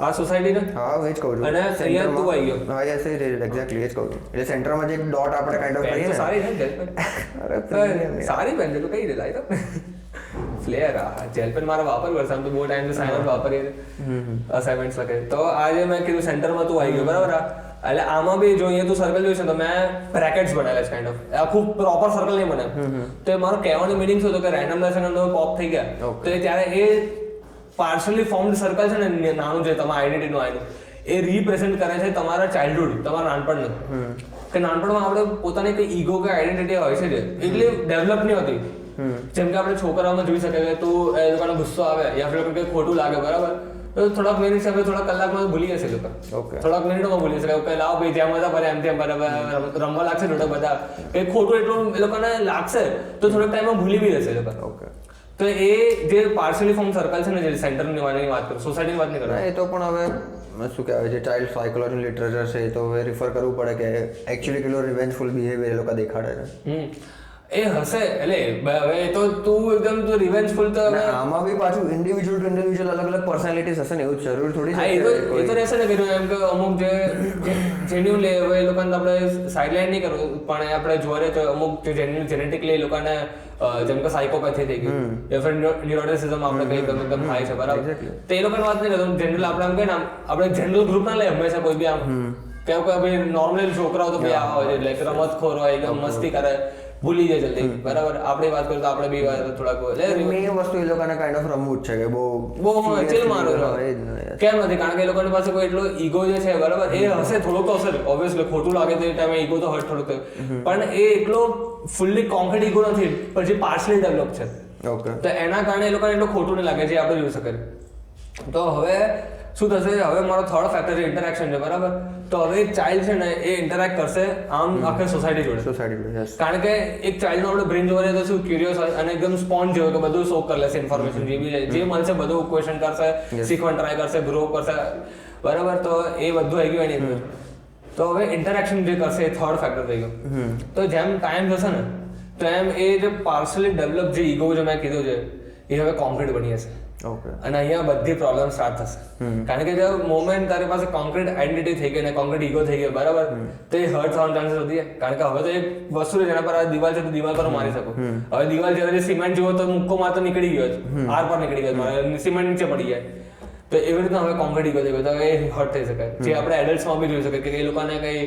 આ સોસાયટી ને હા એ જ કહું છું. અને અહીંયા તું આવી ગયો. હા યસ એક્ઝેક્ટલી એ જ કહું છું. એટલે સેન્ટરમાં જે એક ડોટ આપણે કાઇન્ડ ઓફ કરીએ ને. સારી છે અરે સારી પેન છે, તો કઈ દે લાઈ તો ફ્લેર. જેલ પેન મારા વાપરવું પડશે, આમ તો બહુ ટાઈમ સાયન્સ વાપરીએ અસાઇનમેન્ટ્સ લખે. તો આજે મેં કીધું સેન્ટરમાં તું આવી ગયો, બરાબર. એટલે આમાં બી જો અહીંયા તું સર્કલ જોઈશે તો મેં બ્રેકેટ્સ બનાવેલા છે કાઇન્ડ ઓફ. આખું પ્રોપર સર્કલ નહીં બને. તો એ મારો કહેવાનું મીનિંગ શું હતું કે રેન્ડમનેસ અંદર પોપ થઈ ગયા. તો એ ત્યારે એ પાર્શિયલી ફોર્મ્ડ સર્કલ છે ને નાનું જે તમારા આઈડેન્ટિટીનું આવેલું એ રિપ્રેઝેન્ટ કરે છે તમારા ચાઇલ્ડહુડ, તમારા નાનપણનું. કે નાનપણમાં આપણે પોતાની કઈ ઈગો કે આઈડેન્ટિટી હોય છે એટલી ડેવલપ નહીં હોતી. જેમ કે આપણે છોકરાઓમાં જોઈ શકીએ કે તું એ લોકોનો ગુસ્સો આવે યા ફિર કંઈક ખોટું લાગે, બરાબર, તો થોડાક મિનિટ સાથે થોડા કલાકમાં ભૂલી જશે લોકો. થોડાક મિનિટોમાં ભૂલી જશે કે લાવ ભાઈ જ્યાં મજા પડે એમ તેમ રમવા લાગશે થોડા બધા કંઈક ખોટું એટલું એ લોકોને લાગશે તો થોડાક ટાઈમમાં ભૂલી બી જશે લોકો. તો એ જે પાર્શિયલી ફોર્મ સર્કલ છે ને, જે સેન્ટરની વાત કરું, સોસાયટીની વાત નહીં કરું, એ તો પણ હવે શું કહેવાય, જે ચાઇલ્ડ સાયકોલોજી લિટરેચર છે એ તો હવે રિફર કરવું પડે કે એકચ્યુઅલી કેટલો રિવેન્જફુલ બિહેવિયર એ લોકો દેખાડે છે. એ હશે એટલે હવે તો તું એકદમ તો રિવેન્જફુલ તો આમાં બી પાછું ઇન્ડિવિજ્યુઅલ ટુ ઇન્ડિવિજ્યુઅલ અલગ અલગ પર્સનાલિટીઝ હશે ને, એવું જરૂર થોડી છે. એ તો રહેશે ને કે એમ કે અમુક જે જેન્યુઅલી હવે એ લોકોને આપણે સાઇડલાઇન નહીં કરવું, પણ આપણે જોવા તો અમુક જે જેનેટિકલી એ લોકોને જેમ કે સાયકોપેથી થઈ ગયું યા ફિર ન્યુરોટિસિઝમ આપણે કઈ એકદમ થાય છે, બરાબર. તો એ લોકોની વાત નહીં કરતો, જનરલ આપણે આમ કહીએ ને આપણે જનરલ ગ્રુપ ના લઈએ હંમેશા કોઈ બી આમ કે ભાઈ નોર્મલ છોકરાઓ તો ભાઈ આવા હોય એટલે રમતખોર હોય, એકદમ મસ્તી કરે, ભૂલી જાય જલ્દી, બરાબર. આપણે વાત કરીએ તો આપણે બી થોડાક મેઇન વસ્તુ એ લોકોને કાઇન્ડ ઓફ રમવું જ છે કે બહુ ચિલ મારો કેમ નથી, કારણ કે એ લોકોની પાસે કોઈ એટલો ઈગો જે છે, બરાબર, એ હશે થોડુંક તો હશે ઓબ્વિયસલી. ખોટું લાગે તો એ ટાઈમે ઈગો તો હર્ટ થોડુંક, પણ એ એટલો ફૂલ્લી કોન્ક્રીટ ઈગો નથી, પણ જે પાર્શિયલી ડેવલપ છે. તો એના કારણે એ લોકોને એટલું ખોટું નહીં લાગે જે આપણે જોઈ શકીએ. તો હવે શું થશે, હવે મારો થર્ડ ફેક્ટર છે ઇન્ટરેક્શન છે, બરાબર. તો હવે એક ચાઇલ્ડ છે ને એ ઇન્ટરેક્ટ કરશે આમ આખી સોસાયટી જોડે. કારણ કે એક ચાઇલ્ડનો આપણે બ્રેન જોવા જઈએ તો શું ક્યુરિયસ હોય અને એકદમ સ્પોન્જ જેવો કે બધું સોક કરી લેશે ઇન્ફોર્મેશન, જે બી જે મળશે બધું ક્વેશ્ચન કરશે, શીખવાનું ટ્રાય કરશે, ગ્રો કરશે, બરાબર. તો એ બધું આવી ગયું એની અંદર. તો હવે ઇન્ટરેક્શન જે કરશે એ થર્ડ ફેક્ટર થઈ ગયું. તો જેમ ટાઈમ જશે ને તો એમ એ જે પાર્શિયલી ડેવલપ જે ઈગો જે મેં કીધું છે એ હવે કોન્ક્રીટ બની જશે. અને અહીંયા બધી પ્રોબ્લેમ સ્ટાર્ટ થશે. કારણ કે જો મોમેન્ટ તારી પાસે કોન્ક્રીટ આઈડેન્ટિટી થઈ ગઈ ને કોન્ક્રીટ ઈગો થઈ ગયો, બરાબર, તો એ હર્ટ થવાનો ચાન્સીસ વધી જાય. કારણ કે હવે તો એક વસ્તુ છે જેના પર આ દિવાલ છે તો દિવાલ પર મારી શકું. હવે દિવાલ જ્યારે સિમેન્ટ જેવો તો મુક્કો માર તો નીકળી ગયો છે, આર પર નીકળી ગયો, સિમેન્ટ નીચે પડી જાય. તો એવી રીતના હવે કોન્ક્રીટ ઈગો થઈ ગયો તો એ હર્ટ થઈ શકે. જે આપણે એડલ્ટ્સમાં બી જોઈ શકીએ કે એ લોકોને કઈ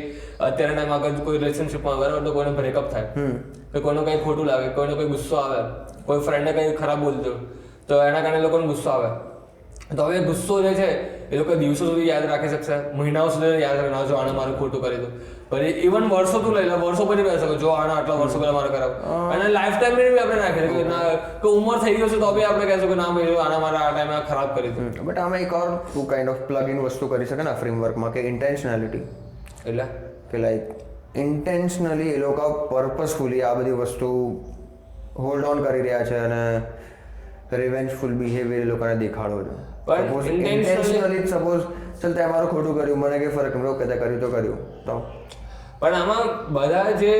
અત્યારે ટાઈમ આગળ કોઈ રિલેશનશિપમાં, બરાબર, તો કોઈને બ્રેકઅપ થાય કે કોઈનું કંઈ ખોટું લાગે, કોઈને કોઈ ગુસ્સો આવે, કોઈ ફ્રેન્ડને કંઈ ખરાબ બોલી દો તો એના કારણે લોકોને ગુસ્સો આવે. તો હવે ગુસ્સો જે છે એ લોકો દિવસો સુધી યાદ રાખી શકશે, મહિનાઓ સુધી યાદ રાખે, જો આને મારું ખોટું કરી દઉં. પછી ઇવન વર્ષો તું લઈ લે, વર્ષો પછી બેસે કે જો આના આટલા વર્ષો પહેલા મારે કરાવ, અને લાઈફ ટાઈમ બી આપણે નાખીએ કે ના કે ઉંમર થઈ ગયો છે તો બી આપણે કહેશું કે ના ભાઈ આના મારા આ ટાઈમે ખરાબ કરી દીધું. બટ આમાં એક ઓર તું કાઇન્ડ ઓફ પ્લગ ઇન વસ્તુ કરી શકે ને ફ્રેમવર્કમાં કે ઇન્ટેન્શનાલિટી, એટલે કે લાઈક ઇન્ટેન્શનલી એ લોકો પર્પસફુલી આ બધી વસ્તુ હોલ્ડ ઓન કરી રહ્યા છે અને રિવેન્જફુલ બિહેવિયર એ લોકોને દેખાડો છે. સપોઝ ઇન્ટેન્શનલી સપોઝ ચાલ તે મારું ખોટું કર્યું, મને કંઈ ફરક નહીં, ઓકે તે કર્યું તો કર્યું, તો પણ આમાં બધા જે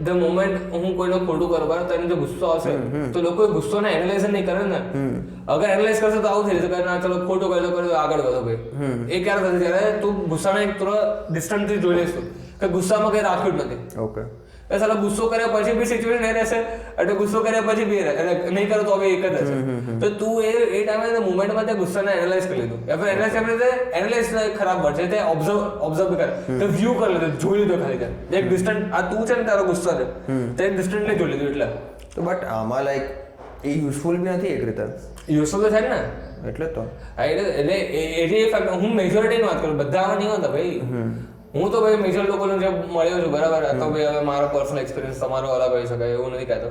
ધ મોમેન્ટ હું કોઈનો ખોટું કરવા તો એને જો ગુસ્સો આવશે તો લોકો ગુસ્સોને એનાલાઇઝ નહીં કરે ને. અગર એનાલાઇઝ કરશે તો આવું થઈ જશે કે ના ચલો ખોટું કર્યું આગળ વધો ભાઈ. એ ક્યારે થશે જ્યારે તું ગુસ્સાને એક થોડા ડિસ્ટન્સથી જોઈ લઈશું કે ગુસ્સામાં કંઈ રાખ્યું જ નથી. ઓકે એ સાલા ગુસ્સો કર્યા પછી બી સિચ્યુએશન નહીં રહેશે, એટલે ગુસ્સો કર્યા પછી બી નહીં કરો તો બી એક જ હશે. તો તું એ ટાઈમે મુમેન્ટમાં તે ગુસ્સાને એનાલાઇઝ કરી લીધું, યા ફિર એનાલાઇઝ કરી લીધે, એનાલાઇઝ ખરાબ વર્ડ છે, તે ઓબ્ઝર્વ કરે, તે વ્યૂ કરી લીધું, જોઈ લીધું ખાલી ત્યાં એક ડિસ્ટન્ટ. આ તું છે ને તારો ગુસ્સો છે તે એક ડિસ્ટન્ટલી જોઈ લીધું. એટલે તો બટ આમાં લાઈક એ યુઝફુલ બી નથી એક રીતે. યુઝફુલ તો છે ને, એટલે તો એટલે એ ફેક્ટ હું મેજોરિટીની વાત કરું, બધા આવા નહીં હોતા ભાઈ. હું તો ભાઈ મેજર લોકોને જે મળ્યો છું બરાબર, તો ભાઈ હવે મારો પર્સનલ એક્સપિરિયન્સ તમારો અલગ હોઈ શકે એવું નથી કહેતો,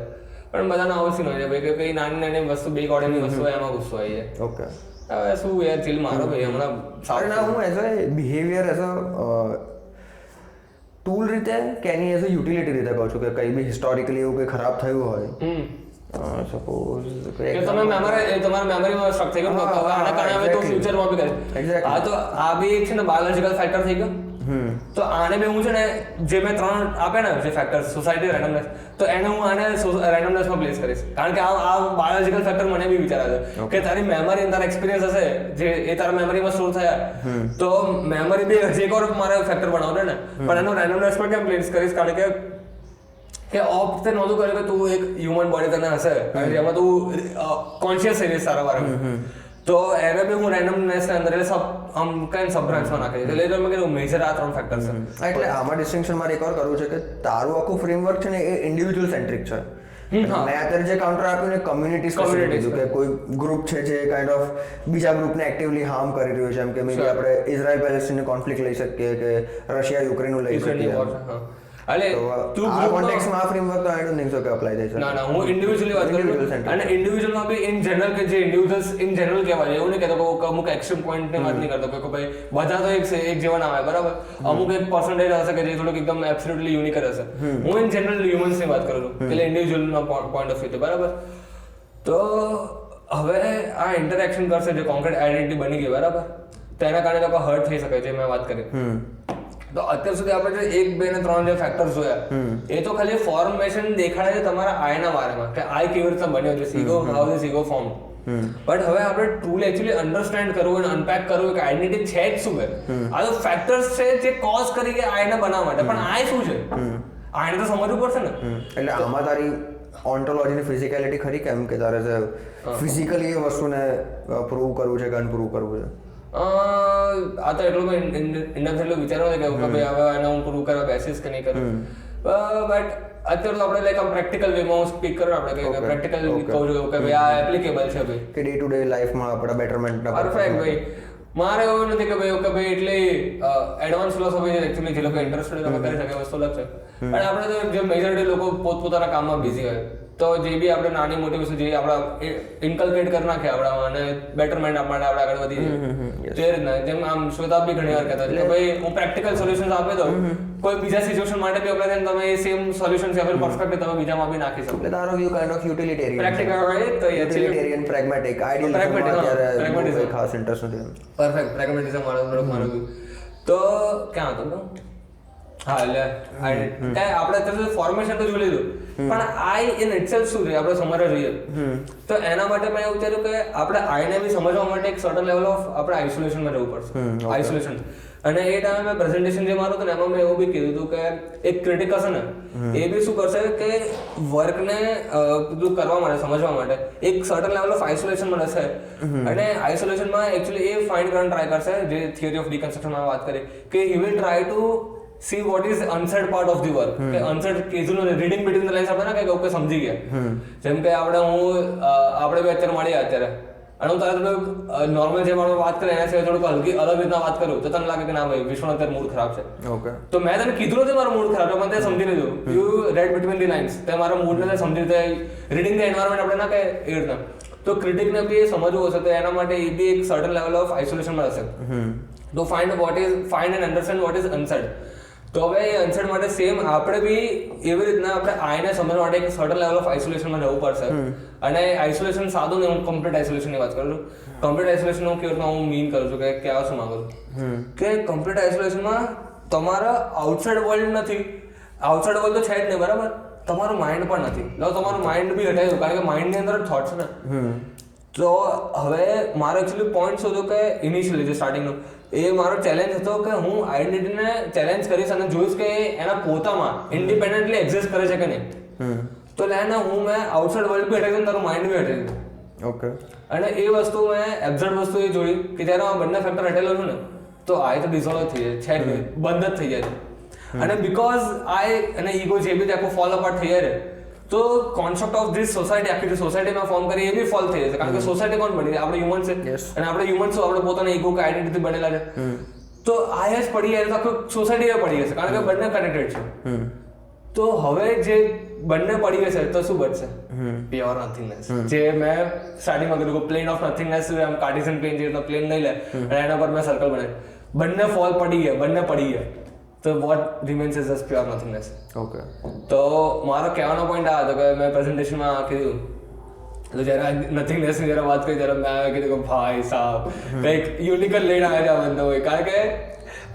પણ બધાને અવશ્ય હોય છે ભાઈ કે કઈ નાની નાની વસ્તુ બે કોડીની વસ્તુ હોય એમાં ગુસ્સો આવી જાય. ઓકે હવે શું યાર ચીલ મારો ભાઈ હમણાં સારું ના, હું as a behaviour as a tool રીતે કે એની એઝ અ યુટિલિટી રીતે કહું છું કે કંઈ બી હિસ્ટોરિકલી એવું કંઈ ખરાબ થયું હોય, સપોઝ કે તમે તમારા મેમરીમાં સ્ટક થઈ ગયું, આના કારણે હવે તો ફ્યુચરમાં બી કરે. હા તો આ બી એક છે ને બાયોલોજિકલ ફેક્ટર થઈ ગયો. તો આને બી હું છે ને જે મેં 3 આપે ને જે ફેક્ટર સોસાયટી રેન્ડમનેસ, તો એને હું આને રેન્ડમનેસમાં પ્લેસ કરીશ, કારણ કે આ બાયોલોજિકલ ફેક્ટર મને બી વિચાર આવે કે તારી મેમરી અને તારા એક્સપિરિયન્સ હશે જે એ તારા મેમરીમાં સ્ટોર થયા, તો મેમરી બી હજી એક વાર મારે ફેક્ટર બનાવશે ને, પણ એનો રેન્ડમનેસ પર કેમ પ્લેસ કરીશ, કારણ કે ઓપ્ટ તે નહોતું કર્યું કે તું એક હ્યુમન બોડી તને હશે જેમાં તું કોન્શિયસ થઈ જઈશ સારા વારે, તો એને બી હું રેન્ડમનેસ અંદર એટલે સબ બ્રાન્ચમાં નાખી દઈશ. એટલે મેં કીધું મેજર આ 3 ફેક્ટર છે. એટલે આમાં ડિસ્ટિંક્શન મારે એક વાર કરવું છે કે તારું આખું ફ્રેમવર્ક છે ને એ ઇન્ડિવિજ્યુઅલ સેન્ટ્રિક છે. મેં અત્યારે જે કાઉન્ટર આપ્યું ને કમ્યુનિટી કીધું કે કોઈ ગ્રુપ છે જે કાઇન્ડ ઓફ બીજા ગ્રુપને એક્ટિવલી હાર્મ કરી રહ્યું છે, એમ કે મે બી આપણે ઇઝરાયલ પેલેસ્ટીન કોન્ફ્લિક્ટ લઈ શકીએ કે રશિયા યુક્રેનનું લઈ શકીએ. એટલે તું આ કોન્ટેક્સ્ટમાં આ ફ્રેમવર્ક તો આઈ ડોન્ટ થિંક સો કે અપ્લાય થઈ શકે. ના હું ઇન્ડિવિજ્યુઅલી વાત કરું, અને ઇન્ડિવિજ્યુઅલમાં બી ઇન જનરલ કે જે ઇન્ડિવિજ્યુઅલ્સ ઇન જનરલ કહેવાય, એવું નહીં કહેતો કે અમુક એક્સ્ટ્રીમ પોઈન્ટની વાત નહીં કરતો કે ભાઈ બધા તો એક જેવા ના હોય બરાબર, અમુક એક પર્સન્ટેજ હશે કે જે થોડુંક એકદમ એબ્સોલ્યુટલી યુનિક હશે. હું ઇન જનરલ હ્યુમન્સની વાત કરું છું, એટલે ઇન્ડિવિજ્યુઅલના પોઈન્ટ ઓફ વ્યૂથી બરાબર. તો હવે આ ઇન્ટરેક્શન કરશે જે કોન્ક્રીટ આઈડેન્ટિટી બની ગઈ બરાબર, તો એના કારણે લોકો હર્ટ થઈ શકે, જે મેં વાત કરી. તો અત્યાર સુધી આપણે જે 1, 2 અને 3 જે ફેક્ટર્સ જોયા એ તો ખાલી ફોર્મેશન દેખાડે છે તમારા આયના બારેમાં કે આય કેવી રીતે બન્યો છે, સીગો how this ego form. But હવે આપણે ટ્રુલી એકચ્યુઅલી અન્ડરસ્ટેન્ડ કરવું અને અનપેક કરવું કે આઈડેન્ટિટી છે જ શું છે. આ તો ફેક્ટર્સ છે જે કોઝ કરી કે આયને બનાવવા માટે, પણ આય શું છે આયને તો સમજવું પડશે ને. એટલે આમાં તારી ઓન્ટોલોજીની ફિઝિકાલિટી ખરી કેમ કે તારે ફિઝિકલી એ વસ્તુને પ્રૂવ કરવું છે કે અનપ્રૂવ કરવું છે. આ તો એટલું ઇન્ડેપ્થલી વિચારવા કે ભાઈ હવે એને હું પ્રૂવ કરવા બેસીસ કે નહીં કરું, બટ અત્યારે તો આપણે લાઈક આમ પ્રેક્ટિકલ વેમાં હું સ્પીક કરું, આપણે કે પ્રેક્ટિકલ કહું છું કે ભાઈ આ એપ્લિકેબલ છે ભાઈ કે ડે ટુ ડે લાઈફમાં આપણા બેટરમેન્ટના પરફેક્ટ ભાઈ. મારે એવું નથી કે ભાઈ એટલી એડવાન્સ ફિલોસોફી છે એકચ્યુઅલી જે લોકો ઇન્ટરેસ્ટેડ તમે કરી શકે વસ્તુ અલગ છે, પણ આપણે તો જે મેજોરિટી લોકો પોતપોતાના કામમાં બિઝી હોય, તો જે બી આપણે નાની મોટી વસ્તુ જે આપણા ઇન્કલ્કેટ કરી નાખે આપણા અને બેટરમેન્ટ માટે આપણે આગળ વધી જઈએ, તે રીતના જેમ આમ શ્વેતા બી ઘણી વાર કહેતા કે ભાઈ હું પ્રેક્ટિકલ સોલ્યુશન આપી દઉં, કોઈ બીજા સિચ્યુએશન માટે બી આપણે તમે સેમ સોલ્યુશન છે પર્સપેક્ટિવ તમે બીજામાં બી નાખી શકો. એટલે તારો વ્યૂ કાઇન્ડ ઓફ યુટિલિટેરિયન પ્રેક્ટિકલ હોય તો યુટિલિટેરિયન પ્રેગ્મેટિક આઈડિયલિઝમ ખાસ ઇન્ટરેસ્ટ નથી. પરફેક્ટ પ્રેગ્મેટિઝમ મારું તો ક્યાં હતો હા એટલે આપણે અત્યારે ફોર્મેશન તો જોઈ લીધું, પણ આઈ ઇન ઇટસેલ્ફ શું છે આપણે સમજવા જોઈએ. તો એના માટે મેં એવું વિચાર્યું કે આપણે આઈને બી સમજવા માટે એક સર્ટન લેવલ ઓફ આપણે આઇસોલેશનમાં જવું પડશે. આઇસોલેશન. અને એ ટાઈમે મેં પ્રેઝન્ટેશન જે મારું હતું ને એમાં મેં એવું બી કીધું હતું કે એક ક્રિટિક હશે ને એ બી શું કરશે કે વર્કને બધું કરવા માટે સમજવા માટે એક સર્ટન લેવલ ઓફ આઇસોલેશનમાં રહેશે, અને આઇસોલેશનમાં એકચ્યુઅલી એ ફાઇન્ડ કરવાનું ટ્રાય કરશે જે થિયરી ઓફ ડિકન્સ્ટ્રક્શનમાં વાત કરી કે he will try to see what is unsaid part of the work. કે unsaid કીધું રીડિંગ બિટવીન ધ લાઇન્સ આપણે ના કે ઓકે સમજી ગયા, જેમ કે આપણે બે અત્યારે મળ્યા અત્યારે અને હું તારે થોડુંક નોર્મલ જે મારો વાત કરે એના સિવાય થોડુંક હલકી અલગ રીતના વાત કરું તો તને લાગે કે ના ભાઈ વિશ્વનો અત્યારે મૂડ ખરાબ છે. ઓકે. તો મેં તને કીધું નથી મારો મૂડ ખરાબ છે, પણ તે સમજી લીધું. You read between the lines. તે મારા મૂડને સમજી રીતે રીડિંગ ધ એન્વાયરમેન્ટ આપણે ના કહે એ રીતના. તો ક્રિટિકને બી એ સમજવું હશે તો એના માટે એ બી એક સર્ટન લેવલ ઓફ આઇસોલેશનમાં હશે. તો find and understand what is unsaid. તો હવે એ અનસેડ માટે સેમ આપણે બી એવી રીતના આપણે આઈને સમજવા માટે એક સર્ટન લેવલ ઓફ આઇસોલેશનમાં જવું પડશે. અને આઇસોલેશન સાદું નહીં, હું કમ્પ્લીટ આઇસોલેશનની વાત કરું છું. કમ્પ્લીટ આઇસોલેશન હું કેવી રીતના હું મીન કરું છું કે કહેવા શું માંગુ છું કે કમ્પ્લીટ આઇસોલેશનમાં તમારા આઉટસાઇડ વર્લ્ડ નથી, આઉટસાઇડ વર્લ્ડ તો છે જ નહીં બરાબર, તમારું માઇન્ડ પણ નથી. તમારું માઇન્ડ બી હટાવ્યું કારણ કે માઇન્ડની અંદર થોટ છે ને. તો હવે મારો એકચ્યુઅલી પોઈન્ટ શું હતો કે ઇનિશિયલી જે સ્ટાર્ટિંગનો એ મારો ચેલેન્જ હતો કે હું આઈડેન્ટિટીને ચેલેન્જ કરીશ અને જોઈશ કે એના પોતામાં ઇન્ડિપેન્ડન્ટલી એક્ઝિસ્ટ કરે છે કે નહીં. તો લેને મેં આઉટસાઇડ વર્લ્ડ બી હટાવી તારું માઇન્ડ બી હટાવી. ઓકે. અને એ વસ્તુ મેં એબ્ઝર્વ વસ્તુ એ જોઈ કે જ્યારે આ બંને ફેક્ટર હટેલો છું ને તો આ તો ડિઝોલ્વ થઈ જાય છે, બંધ જ થઈ જાય છે. અને બીકોઝ અને ઈગો જે બી આખું ફોલ અપાર્ટ થઈ જાય તો કોન્સેપ્ટ ઓફ ધીસ સોસાયટી આખી જે સોસાયટીમાં ફોર્મ કરી એ બી ફોલ થઈ જશે. કારણ કે સોસાયટી કોણ બની આપણે હ્યુમન છે અને આપણે હ્યુમન શું આપણે પોતાના ઈગો કે આઈડેન્ટિટી બનેલા છે. તો આ જ પડી જાય તો આખું સોસાયટી પડી જશે કારણ કે બંને કનેક્ટેડ છે. તો હવે જે બંને પડી જશે તો શું બચશે? પ્યોર નથિંગનેસ. જે મેં સ્ટાર્ટિંગમાં કીધું પ્લેન ઓફ નથિંગનેસ, આમ કાર્ટેશિયન પ્લેન જે પ્લેન નહીં લે અને એના પર મેં સર્કલ બનાવી, બંને ફોલ પડી ગયા, બંને પડી ગયા. તો what remains is just pure nothingness. Okay. તો મારો કહેવાનો પોઈન્ટ આ હતો કે મેં પ્રેઝન્ટેશનમાં કીધું તો જ્યારે નથિંગનેસની જ્યારે વાત કરી ત્યારે મેં કીધું કે ભાઈ સાહેબ કંઈક યુનિક જ લઈને આવ્યા છે બંને હોય. કારણ કે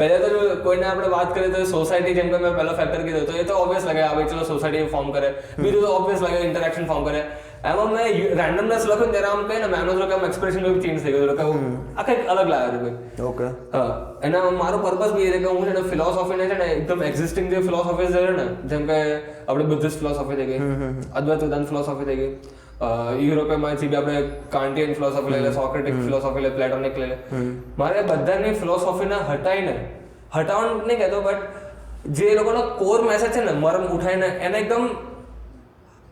પહેલાં તો જો કોઈને આપણે વાત કરીએ તો સોસાયટી, જેમ કે મેં પહેલો ફેક્ટર કીધું તો એ તો ઓબ્વિયસ લાગે આ ભાઈ ચલો સોસાયટી ફોર્મ કરે. બીજું તો ઓબ્વિયસ લાગે ઇન્ટરેક્શન ફોર્મ કરે. એમાં મેં રેન્ડમનેસ લખ્યું ત્યારે આમ કહીને મેં એનો કે એક્સપ્રેશન ચેન્જ થઈ ગયું કે આ કંઈક અલગ લાવ્યો છે ભાઈ. ઓકે. હા. એના મારો પર્પઝ બી એ છે કે હું છે ને ફિલોસોફીને છે ને એકદમ એક્ઝિસ્ટિંગ જે ફિલોસોફીઝ છે ને, જેમ કે આપણે બુદ્ધિસ્ટ ફિલોસોફી થઈ ગઈ, અદ્વૈત વેદાંત ફિલોસોફી થઈ ગઈ, યુરોપમાં જે બી આપણે કાન્ટિયન ફિલોસોફી લઈ લે, સોક્રેટિક ફિલોસોફી લે, પ્લેટોનિક લઈ લે, મારે બધાની ફિલોસોફીને હટાવવાનું નહીં કહેતો, બટ જે લોકોનો કોર મેસેજ છે ને મરમ ઉઠાઈને એને એકદમ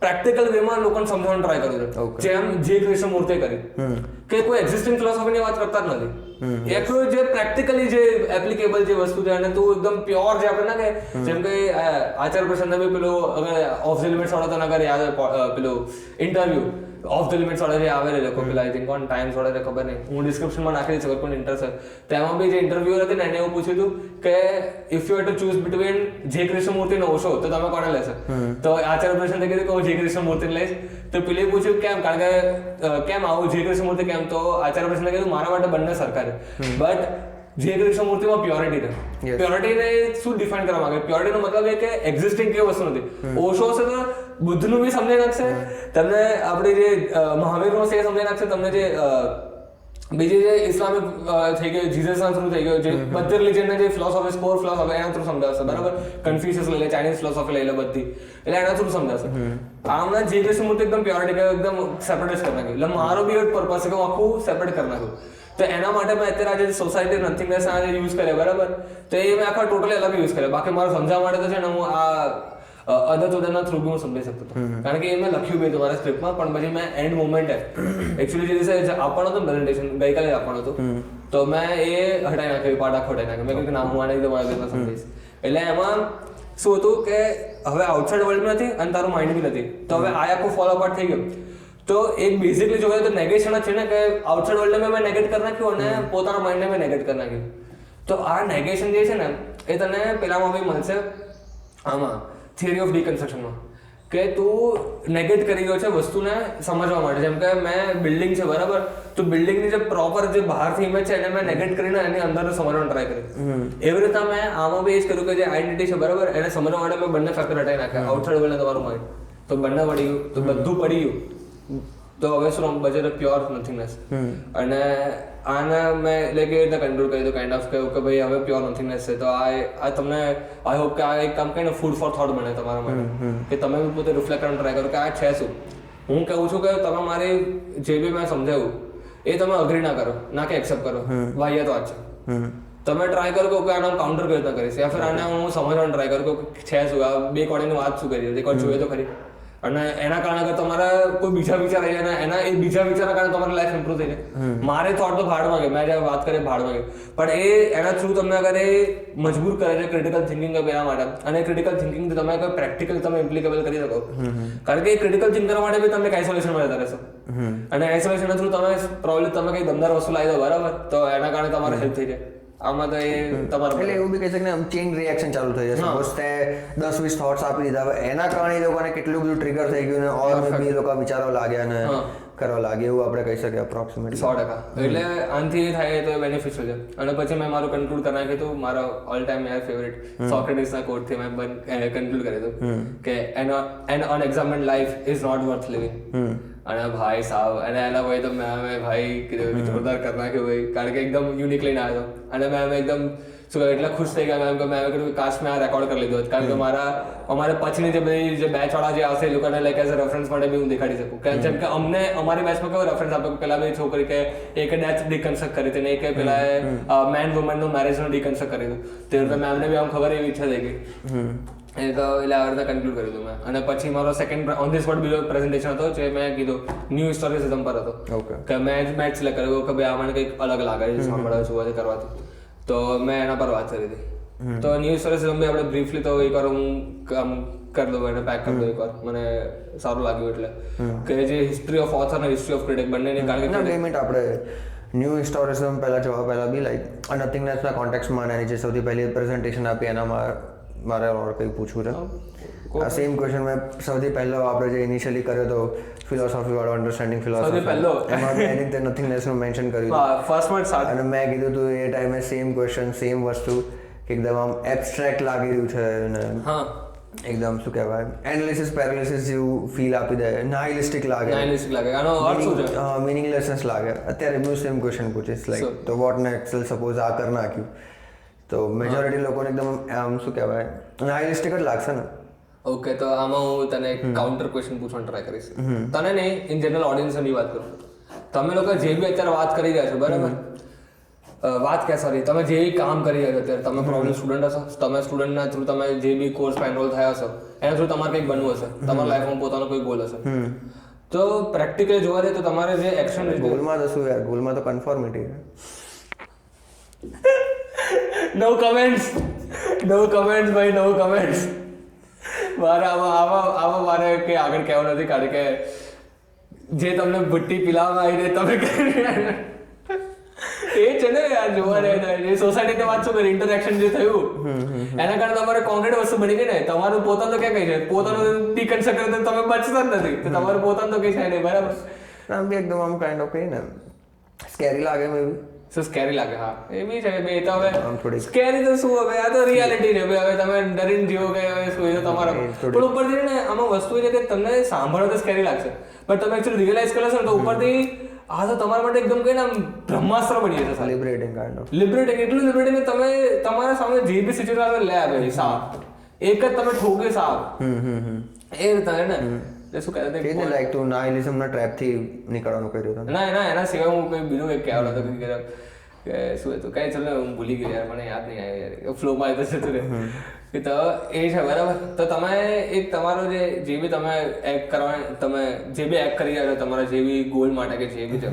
પ્રેક્ટિકલ વેમાં લોકોને સમજાવવાનું ટ્રાય કર્યું છે. જેમ જે કૃષ્ણમૂર્તિએ કરી કે કોઈ એક્ઝિસ્ટિંગ ફિલોસોફીની વાત કરતા જ નથી. એક જે પ્રેક્ટિકલી જે એપ્લિકેબલ જે વસ્તુ છે અને તું એકદમ પ્યોર જે આપણે ના કે જેમ કે આચાર્ય પ્રસન્ન બી પેલું અગર ઓફ ધ લિમિટ્સ વાળો તને અગર યાદ પેલું ઇન્ટરવ્યુ ઓફ ધ લિમિટ્સ વાળા જે આવે છે લોકો પેલા આઈ થિંક ઓન ટાઈમ્સ વાળા ખબર નહીં, હું ડિસ્ક્રિપ્શનમાં નાખી દઈશ અગર કોઈ ઇન્ટરેસ્ટ હોય. તેમાં બી જે ઇન્ટરવ્યુઅર હતી ને એને એવું પૂછ્યું હતું કે if you had to choose between જે કૃષ્ણમૂર્તિ અને ઓશો તો તમે કોને લેશો? તો આચાર્ય પ્રસન્ને કીધું કે હું જે કૃષ્ણમૂર્તિને લઈશ. તો પેલી પૂછ્યું કેમ? કારણ કે કેમ આવું જે કૃષ્ણમૂર્તિ કેમ? તો આચાર્ય પ્રસન્ને કીધું મારા માટે બંને સરખા છે, બટ જે કૃષ્ણમૂર્તિમાં પ્યોરિટી છે. પ્યોરિટીને શું ડિફાઇન કરવા માંગે? પ્યોરિટીનો મતલબ એ કે એક્ઝિસ્ટિંગ કેવી વસ્તુ નથી. ઓશો હશે તો બુદ્ધનું બી સમજાઈ નાખશે તમને, આપણી જે મહાવીરનો છે એ સમજાઈ નાખશે તમને, જે બીજી જે ઇસ્લામિક થઈ ગયું જીસસના થ્રુ થઈ ગયું, જે બધી રિલિજનના જે ફિલોસોફી કોર ફિલોસોફી એના થ્રુ સમજાવશે બરાબર. કન્ફ્યુશિયસ લઈ લે, ચાઇનીઝ ફિલોસોફી લઈ લે બધી, એટલે એના થ્રુ સમજાવશે. આમના જે કૃષ્ણમૂર્તિ એકદમ પ્યોરિટી કે એકદમ સેપરેટ કરી નાખ્યું. એટલે મારો બી એક પર્પઝ છે કે હું આખું સેપરેટ કરી નાખ્યું. તો એના માટે મેં અત્યારે આજે સોસાયટી નથિંગનેસ આ જે યુઝ કરે બરાબર, તો એ મેં આખા ટોટલી અલગ યુઝ કરે. બાકી મારે સમજાવવા માટે તો છે ને હું આ અદત્તના થ્રુ બી હું સમજી શકતો હતો, કારણ કે એ મેં લખ્યું બી તમારા સ્ક્રિપ્ટમાં. પણ પછી મેં એન્ડ મોમેન્ટે એકચ્યુઅલી જે દિવસે આપવાનું હતું પ્રેઝન્ટેશન ગઈકાલે આપવાનું હતું, તો મેં એ હટાવી નાખ્યું, પાર્ટ આખો હટાવી નાખ્યો. મેં કહ્યું કે ના હું આને તમારા રીતના સમજીશ. એટલે એમાં શું હતું કે હવે આઉટસાઇડ વર્લ્ડ નથી અને તારું માઇન્ડ બી નથી, તો હવે આ આખું ફોલો અપાર્ટ થઈ ગયું. તો એક બેઝિકલી જોઈએ તો નેગેશન જ છે ને, કે આઉટસાઇડ વર્લ્ડને મેં નેગેટ કરી નાખ્યું અને પોતાના માઇન્ડને મેં નેગેટ કરી નાખ્યું. તો આ નેગેશન જે છે ને એ તને પેલામાં બી મળશે, આમાં થિયરી ઓફ ડિકન્સ્ટ્રક્શનમાં, કે તું નેગેટ કરી ગયો છે વસ્તુને સમજવા માટે. જેમ કે મેં બિલ્ડિંગ છે બરાબર, તો બિલ્ડિંગની જે પ્રોપર જે બહારથી ઇમેજ છે એને મેં નેગેટ કરીને એની અંદર સમજવાનો ટ્રાય કર્યો. એવી રીતે મેં આમાં બી એ જ કર્યું કે જે આઈડેન્ટિટી છે બરાબર એને સમજવા માટે મેં બંને ફેક્ટર હટાવી નાખ્યા. આઉટસાઇડ વર્લ્ડ તમારું માઇન્ડ તો બંને પડી ગયું, તો બધું પડી ગયું. તો હવે શું બચે પ્યોર નથિંગનેસ. અને આને મેં એટલે કેવી રીતે કંટ્રોલ કરી દઉં કાઇન્ડ ઓફ કહ્યું કે ભાઈ હવે પ્યોર નથિંગનેસ છે. તો આ તમને આઈ હોપ કે આ એક કામ કહીને ફૂડ ફોર થોટ બને તમારા માટે, કે તમે બી પોતે રિફ્લેક્ટ કરવાનો ટ્રાય કરો કે આ છે શું. હું કહું છું કે તમે મારી જે બી મેં સમજાવ્યું એ તમે અગ્રી ના કરો, ના કે એક્સેપ્ટ કરો, વાહિયાત વાત છે. તમે ટ્રાય કરો કે આને કાઉન્ટર કઈ રીતના કરીશ, યા ફિર આને હું સમજવાનો ટ્રાય કરું કે છે શું, આ બે કોડીની વાત શું કરી, એક વાર જોઈએ તો ખરી. અને એના કારણે અગર તમારા કોઈ બીજા વિચાર આવી જાય એના એ બીજા વિચારના કારણે તમારી લાઈફ ઇમ્પ્રુવ થઈ જાય. મારે થોટ તો ભાડમાં ગયો, મેં જ્યારે વાત કરી ભાડમાં ગયો, પણ એના થ્રુ તમને અગર એ મજબૂર કરે છે ક્રિટિકલ થિંકિંગ એના માટે, અને ક્રિટિકલ થિંકિંગ તમે કોઈ પ્રેક્ટિકલી તમે ઇમ્પ્લિકેબલ કરી શકો. કારણ કે એ ક્રિટિકલ થિંક કરવા માટે બી તમે આઇસોલેશનમાં રહેતા રહેશો, અને આઇસોલેશન થ્રુ તમે પ્રોબ્લેમ તમે કઈ દમદાર વસ્તુ લાવી દો બરાબર, તો એના કારણે તમારે હેલ્પ થઈ જાય. આમાં તો એ તમારા એટલે એવું બી કહી શકે ને આમ ચેઇન રિએક્શન ચાલુ થઈ જાય. સપોઝ તે 10-20 થોટ્સ આપી દીધા, હવે એના કારણે એ લોકોને કેટલું બધું ટ્રિગર થઈ ગયું ને ઓર મે બી એ લોકો વિચારવા લાગ્યા ને કરવા લાગે, એવું આપણે કહી શકીએ અપ્રોક્સિમેટલી 100%. એટલે આનાથી એ થાય તો બેનિફિશિયલ છે. અને પછી મેં મારું કન્ક્લુડ કરી નાખ્યું હતું, મારો ઓલ ટાઈમ મેરા ફેવરેટ સોક્રેટિસના કોટથી મેં કન્ક્લુડ કર્યું હતું કે an unexamined life is not worth living. અને ભાઈ સાહેબ, અને એના ભાઈ તો મેં ભાઈ કીધું જોરદાર કરી નાખ્યું ભાઈ, કારણ કે એકદમ યુનિક લઈને આવ્યો હતો. અને મેં એકદમ શું કહ્યું એટલા ખુશ થઈ ગયા મેં કીધું કાશ મેં આ રેકોર્ડ કરી લીધું, કારણ કે અમારે પછીની જે બધી જે બેચ વાળા જે આવશે એ લોકોને લાઈક એઝ અ રેફરન્સ માટે બી હું દેખાડી શકું. જેમ કે અમને અમારી બેચમાં કેવો રેફરન્સ આપ્યો, પેલા બે છોકરી કે એક ડેથ ડિકન્સ્ટ્રક્ટ કરી હતી ને એક પેલા મેન વુમનનું મેરેજનું ડિકન્સ્ટ્રક્ટ કરી હતું. તે રીતે મેમને બી આમ ખબર એવી ઈચ્છા થઈ ગઈ. એ તો એટલે આવી રીતે કન્ક્લુડ કર્યું હતું મેં. અને પછી મારો સેકન્ડ ઓન ધી સ્પોટ બીજો પ્રેઝન્ટેશન હતો જે મેં કીધું ન્યૂ હિસ્ટોરિસિઝમ પર હતો. કે મેં સિલેક્ટ કર્યું કે ભાઈ આ મને કંઈક અલગ લાગે છે સાંભળવા જોવાથી કરવાથી, તો મેં એના પર વાત કરી હતી. તો ન્યૂ હિસ્ટોરિસિઝમ બી આપણે બ્રીફલી તો એકવાર હું કરી દઉં, એને પેક કરી દઉં એકવાર, મને સારું લાગ્યું. એટલે કે જે હિસ્ટ્રી ઓફ ઓથર અને હિસ્ટ્રી ઓફ ક્રિટિક બંનેની, કારણ કે 2 મિનિટ આપણે ન્યૂ હિસ્ટોરિસિઝમ પહેલાં જોવા પહેલાં બી લાઈક નથિંગનેસના કોન્ટેક્સમાં એની જે સૌથી પહેલી પ્રેઝન્ટેશન આપી એનામાં મારે ઓર કંઈ પૂછવું છે. આ સેમ ક્વેશ્ચન મેં સૌથી પહેલો આપણે જે ઇનિશિયલી કર્યો હતો ફિલોસોફી વાળો અન્ડરસ્ટેન્ડિંગ ફિલોસોફી, એમાં મેં એની રીતે નથિંગનેસનું મેન્શન કર્યું હતું. અને મેં કીધું હતું એ ટાઈમે સેમ ક્વેશ્ચન સેમ વસ્તુ કે એકદમ આમ એબ્સ્ટ્રેક્ટ લાગી રહ્યું છે ને એકદમ શું કહેવાય એનાલિસિસ પેરાલિસિસ જેવું ફીલ આપી દે, નાઇલિસ્ટિક લાગે, આનો અર્થ શું છે, મીનિંગલેસનેસ લાગે. અત્યારે બહુ સેમ ક્વેશ્ચન પૂછીશ લાઈક તો વોટ નેક્સ્ટ, સપોઝ આ કરી નાખ્યું તો મેજોરિટી લોકોને એકદમ આમ શું કહેવાય નાઇલિસ્ટિક જ લાગશે ને. ઓકે, તો આમાં હું તને એક કાઉન્ટર ક્વેશ્ચન પૂછવાનો ટ્રાય કરીશ. તને નહીં, ઇન જનરલ ઓડિયન્સની વાત કરું. તમે લોકો જે બી અત્યારે વાત કરી રહ્યા છો બરાબર, તમે જે બી કામ કરી રહ્યા છો અત્યારે, તમે પ્રોબ્લેમ સ્ટુડન્ટ હશો, તમે સ્ટુડન્ટના થ્રુ તમે જે બી કોર્સમાં એનરોલ થયા હશો એના થ્રુ તમારે કંઈક બનવું હશે, તમારા લાઈફમાં પોતાનો કોઈ ગોલ હશે. તો પ્રેક્ટિકલી જોવા જઈએ તો તમારે જે એક્શન ગોલમાં તો શું યાર, ગોલમાં તો કન્ફોર્મિટી છે. નો કમેન્ટ્સ ભાઈ, નો કમેન્ટ્સ. મારે આમાં મારે કંઈ આગળ કહેવું નથી, કારણ કે જે તમને ભટ્ટી પીલાવામાં આવીને તમે એ છે ને યાર જોવા રહે એ સોસાયટીની વાત શું કરી, ઇન્ટરેક્શન જે થયું એના કારણે તમારે કોન્ક્રીટ વસ્તુ બની ગઈ ને. તમારું પોતાનું તો ક્યાં કઈ છે, પોતાનું ડિકન્સ્ટ્રક્ટ કરે તો તમે બચતા જ નથી, તો તમારું પોતાનું તો કઈ છે નહીં બરાબર. આમ બી એકદમ આમ કાઇન્ડ ઓફ કહીને સ્કેરી લાગે મે બી. શું સ્કેરી લાગે? હા એ બી છે બે. તો હવે સ્કેરી તો શું, હવે આ તો રિયાલિટી છે. હવે તમે ડરીને જીવો કે હવે શું એ તો તમારા પણ ઉપરથી ને આમાં વસ્તુ છે કે તમને સાંભળો તો સ્કેરી લાગશે, પણ તમે એકચ્યુઅલી રિયલાઇઝ કરો છો ને તો ઉપરથી આ તો તમારા માટે એકદમ કઈ આમ બ્રહ્માસ્ત્ર બની જશે. લિબરેટિંગ કાઇન્ડ ઓફ લિબરેટિંગ, એટલું લિબરેટિંગ કે તમે તમારા સામે જે બી સિચ્યુએશન લે આવે સાપ એક જ તમે ઠોકે સાપ એ રીતે ને. શું કહેતા હતા લાઈક તું નાઇલિઝમના ટ્રેપથી નીકળવાનું કર્યું હતું? ના એના સિવાય હું કંઈ બીજું કંઈક કહેવાનો હતો કે શું હતું કઈ ચાલો હું ભૂલી ગયો યાર, મને યાદ નહીં આવ્યું યાર, ફ્લોમાં તો જતું રહે. તો એ છે બરાબર. તો તમે એક તમારો જે બી તમે એક્ટ કરવા, તમે જે બી એક્ટ કરી રહ્યા છો તમારા જે બી ગોલ માટે કે જે બી છે,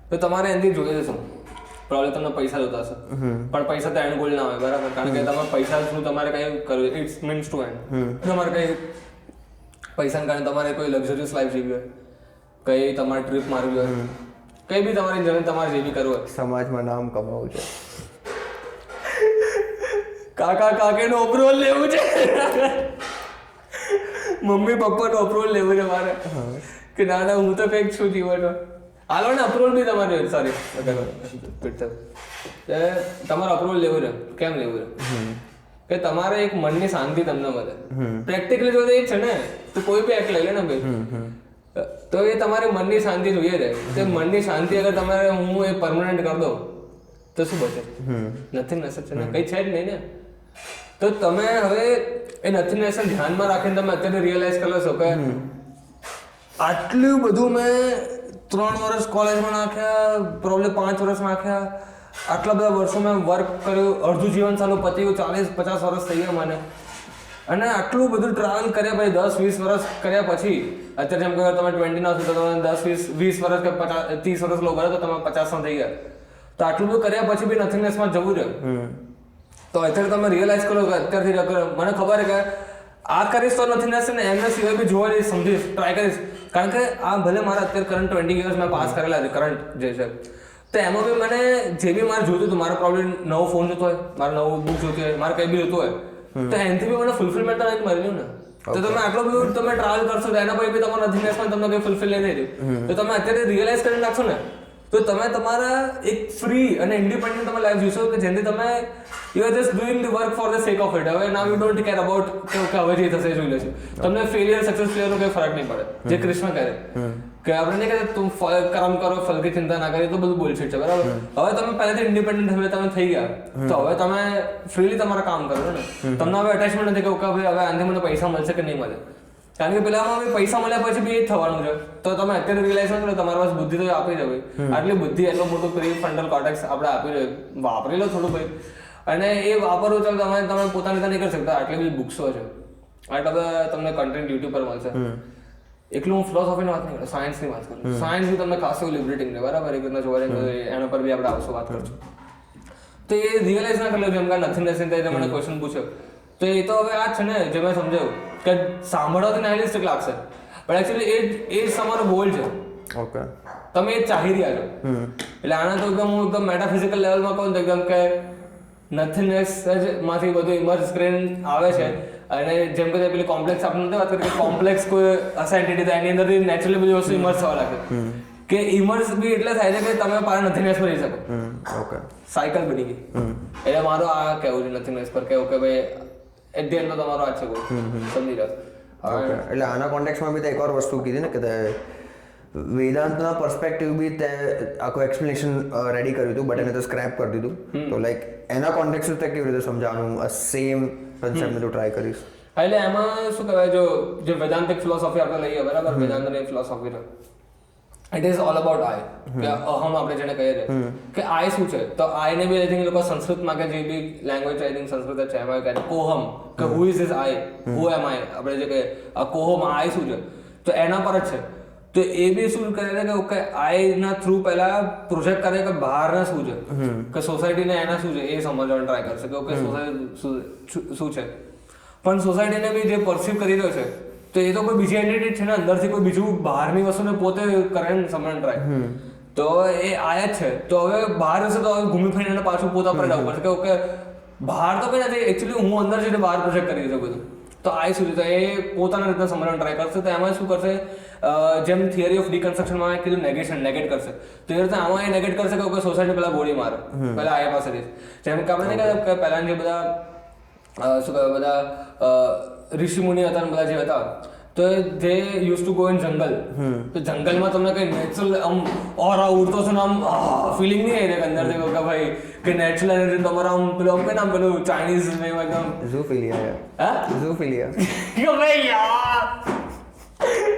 તો તમારે એનાથી જોઈએ છે શું પ્રોબ્લેમ. તમને પૈસા જોતા હશે પણ પૈસા તો એન્ડ ગોલ ના હોય બરાબર, કારણ કે તમે પૈસા થ્રુ તમારે કંઈ કરવું, ઇટ્સ મીન્સ ટુ એન્ડ. તમારે કંઈ પૈસાને કારણે તમારે કોઈ લક્ઝરિયસ લાઈફ જીવી હોય, કંઈ તમારે ટ્રીપ મારવી હોય, કંઈ બી તમારી જમીન તમારે જે બી કરવું હોય, સમાજમાં નામ કમાવું છે, કાકાનું અપ્રુવલ લેવું છે, મમ્મી પપ્પાનું અપ્રુવલ લેવું છે મારે કે ના ના હું તો કંઈક છું જીવનમાં, હાલો ને અપ્રુવલ બી તમારે સોરી તમારે અપ્રુવલ લેવું છે. કેમ લેવું છે કે તમારે એક મનની શાંતિ તમને મળે. પ્રેક્ટિકલી જો એ છે ને તો કોઈ બી એક્ટ લઈ લે ને ભાઈ, તો એ તમારે મનની શાંતિ જોઈએ છે. તે મનની શાંતિ અગર તમારે હું એ પરમનન્ટ કરી દઉં તો શું બચે? નથિંગનેસ છે ને, કંઈ છે જ નહીં ને. તો તમે હવે એ નથિંગનેસ ધ્યાનમાં રાખીને તમે અત્યારે રિયલાઇઝ કરી લો છો કે આટલું બધું મેં 3 વર્ષ કોલેજમાં નાખ્યા, પ્રોબ્લેમ 5 વર્ષ નાખ્યા, આટલા બધા વર્ષો મેં વર્ક કર્યું, અડધું જીવન સાલું પત્યું, 40-50 વર્ષ થઈ ગયા મને, અને આટલું બધું ટ્રાવેલ કર્યા પછી 10-20 વર્ષ કર્યા પછી અત્યારે જેમ કે તમે 20 ના છો તો તમે 10-20 વર્ષ કે 30 વર્ષ લો બરાબર તો તમે 50 થઈ ગયા તો આટલું બધું કર્યા પછી બી નથિંગનેસમાં જવું છે તો અત્યારે તમે રિયલાઇઝ કરો કે અત્યારથી મને ખબર છે કે આ કરીશ તો નથિંગનેસ ને એમના સિવાય બી જોવા જઈશ સમજીશ ટ્રાય કરીશ કારણ કે આ ભલે મારા અત્યારે કરંટ 20 યર્સ મેં પાસ કરેલા છે કરંટ જે છે તો એમાં બી મને જે બી મારે જોતું હતું મારો પ્રોબ્લેમ નવો ફોન જોતો હોય મારે નવું બુક જોતી હોય મારે કંઈ બી જોતું હોય તો એનાથી બી મને ફૂલફિલમેન્ટ તો નથી મળ્યું ને તો તમે આટલો બધું તમે ટ્રાવેલ કરશો તો એના પછી બી તમારા નથિંગનેસમાં તમને કંઈ ફૂલફિલ નહીં થયું તો તમે અત્યારે રિયલાઇઝ કરી નાખશો ને તો તમે તમારા એક ફ્રી અને ઇન્ડિપેન્ડન્ટ તમે લાઈફ જીવશો કે જેનાથી તમે you are just doing the work for the sake of it હવે now you don't care about કે હવે જે થશે જોઈ લેશું તમને ફેલિયર સક્સેસ ફેલિયરનો કોઈ ફરક નહીં પડે જે કૃષ્ણ કહે કે આપણે નહીં કહેતા તું કર્મ કરો ફલ की ચિંતા ના કરી તો બધું બોલશીટ છે બરાબર હવે તમે પહેલેથી ઇન્ડિપેન્ડન્ટ હવે તમે થઈ ગયા તો હવે તમે ફ્રીલી તમારા કામ કરો ને તમને હવે અટેચમેન્ટ નથી કે ભાઈ હવે આનાથી મને પૈસા મળશે કે નહીં મળે કારણ કે પેલામાં પૈસા મળ્યા પછી બી એ જ થવાનું છે તો તમે અત્યારે રિયલાઇઝ કરો તમારી પાસે બુદ્ધિ તો આપી દે ભાઈ આટલી બુદ્ધિ એટલો મોટો પ્રીફ્રન્ટલ કોર્ટેક્સ આપણે આપી દે વાપરી લો થોડું ભાઈ અને એ વાપરવું ચાલો તમે પોતાની રીતે નહીં કરી શકતા આટલી બધી બુક્સો છે આટલા બધા તમને કન્ટેન્ટ યુટ્યુબ પર મળશે એકલું હું ફિલોસોફીની વાત નહીં કરું સાયન્સની વાત કરું સાયન્સ બી તમને ખાસ એવું લિબરેટિંગ છે બરાબર એક રીતના જોવા જઈએ એના પર બી આપણે આવશું વાત કરશું તો એ રિયલાઇઝ ના કરી લો જેમ કે નથિંગનેસ મને ક્વેશ્ચન પૂછ્યો તો એ તો હવે આ છે ને જે મેં સમજાયું કે સાંભળવાથી નાઇલિસ્ટિક લાગશે પણ એકચ્યુઅલી એ જ તમારો ગોલ છે ઓકે તમે એ ચાહી રહ્યા છો એટલે આના તો એકદમ હું એકદમ મેટાફિઝિકલ લેવલમાં કહું તો એકદમ કે નથિંગનેસ માંથી બધું ઇમર્સ કરીને આવે છે અને જેમ કે પેલી કોમ્પ્લેક્સ આપણે નથી વાત કરી કે કોમ્પ્લેક્સ કોઈ એન્ટિટી થાય એની અંદરથી નેચરલી બધી વસ્તુ ઇમર્સ થવા લાગે કે ઇમર્સ બી એટલે થાય છે કે તમે પાછા નથિંગનેસ પર રહી શકો ઓકે સાયકલ બની ગઈ એટલે મારો આ કહેવું છે નથિંગનેસ પર કેવું કે ભાઈ એટ ધ એન્ડ તમારો આ છે કોઈ સમજી લો ઓકે એટલે આના કોન્ટેક્સમાં બી તે એક ઓર વસ્તુ કીધી ને કે વેદાંતના પર્સપેક્ટિવ બી તે આખું એક્સપ્લેનેશન રેડી કર્યું હતું બટ એને તો સ્ક્રેપ કરી દીધું તો લાઈક એના કોન્ટેક્સ તે કેવી રીતે સમજાવવાનું સેમ કન્સેપ્ટને તો ટ્રાય કરીશ એટલે એમાં શું કહેવાય જો વેદાંતિક ફિલોસોફી આપણે લઈએ બરાબર વેદાંતની ફિલોસોફી છે ઇટ ઇઝ ઓલ અબાઉટ આઈ કે અહમ આપણે જેને કહીએ છીએ કે આઈ શું છે તો આઈને બી આઈ થિંક લોકો સંસ્કૃતમાં કે જે બી લેંગ્વેજ આઈ થિંક સંસ્કૃત છે એમાં કહે કોહમ કે હુ ઇઝ ધીસ આઈ હુ એમ આઈ આપણે જે કહીએ આ કોહમ આઈ શું છે તો એના પર જ છે તો એ બી શું કરે છે કે આઈના થ્રુ પહેલા પ્રોજેક્ટ કરે કે બહારના શું છે કે સોસાયટીને એના શું છે એ સમજવાનું ટ્રાય કરશે કે ઓકે સોસાયટી શું છે પણ સોસાયટીને બી જે પરસીવ કરી રહ્યો છે તો એ તો કોઈ બીજી એન્ટિટી છે ને અંદરથી કોઈ બીજું બહારની વસ્તુને પોતે કરે સમજણ ટ્રાય તો એ આયા જ છે તો હવે બહાર હશે તો હવે ઘૂમી ફરીને પાછું પોતા પર જવું પડશે કે ઓકે બહાર તો કંઈ નથી એકચ્યુઅલી હું અંદર જઈને બહાર પ્રોજેક્ટ કરી શકું બધું તો આ શું છે તો એ પોતાના રીતના સમજવાનું ટ્રાય કરશે તો એમાં શું કરશે જેમ થિયરી ઓફ ડિકન્સ્ટ્રક્શનમાં કીધું નેગેટ કરશે તો એ રીતે આમાં એ નેગેટ કરશે કે સોસાયટી પેલા ગોળી મારે પેલા આયા પાસે જેમ કે આપણે નહીં કહેતા કે પહેલાં જે બધા શું કહેવાય બધા ઋષિમુનિ હતા બધા જે હતા તો દે યુઝ ટુ ગો ઇન જંગલ તો જંગલમાં તમને કઈ નેચરલ આમ ઓરા ઉડતો છે ને આમ ફિલિંગ નહીં આવી રહી અંદરથી કે ભાઈ કે નેચરલ એનર્જી તમારા આમ પેલું આમ કઈ નામ પેલું ચાઇનીઝ એકદમ ઝૂફિલિયા ઝૂફિલિયા કે ભાઈ યાર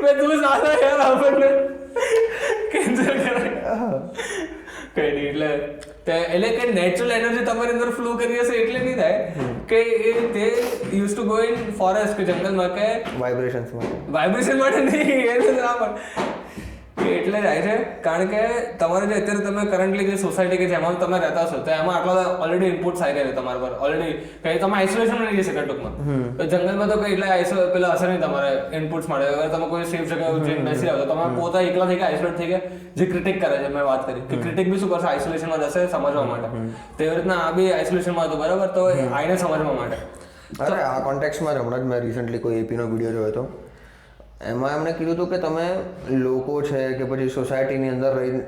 મેં તું સારો યાર આપણને કેન્સલ કરે કઈ નહીં એટલે કે નેચરલ એનર્જી તમારી અંદર ફ્લો કરી હશે એટલે નહીં થાય કે એ તે use to go in forest કે જંગલમાં કે વાઇબ્રેશન માટે નહીં એ ના પણ એટલે જાય છે કારણ કે તમારે જે અત્યારે તમે કરન્ટલી જે સોસાયટી કે જેમાં તમે રહેતા હશો તો એમાં આટલા ઓલરેડી ઇનપુટ્સ આવી રહ્યા છે તમારા પર ઓલરેડી કઈ તમે આઇસોલેશનમાં રહી શકે ટૂંકમાં તો જંગલમાં તો કઈ એટલે પેલા અસર નહીં તમારે ઇનપુટ્સ મળે અગર તમે કોઈ સેફ જગ્યાએ જઈને બેસી આવો તો તમે પોતા એકલા થઈ ગયા આઇસોલેટ થઈ ગયા જે ક્રિટિક કરે છે મેં વાત કરી કે ક્રિટિક બી શું કરશે આઇસોલેશનમાં જશે સમજવા માટે તો એવી રીતના આ બી આઇસોલેશનમાં હતું બરાબર તો આઈને સમજવા માટે અરે આ કોન્ટેક્સમાં હમણાં જ મેં રિસન્ટલી કોઈ એપીનો વિડીયો જોયો હતો એમાં એમણે કીધું હતું કે તમે લોકો છે કે પછી સોસાયટીની અંદર રહી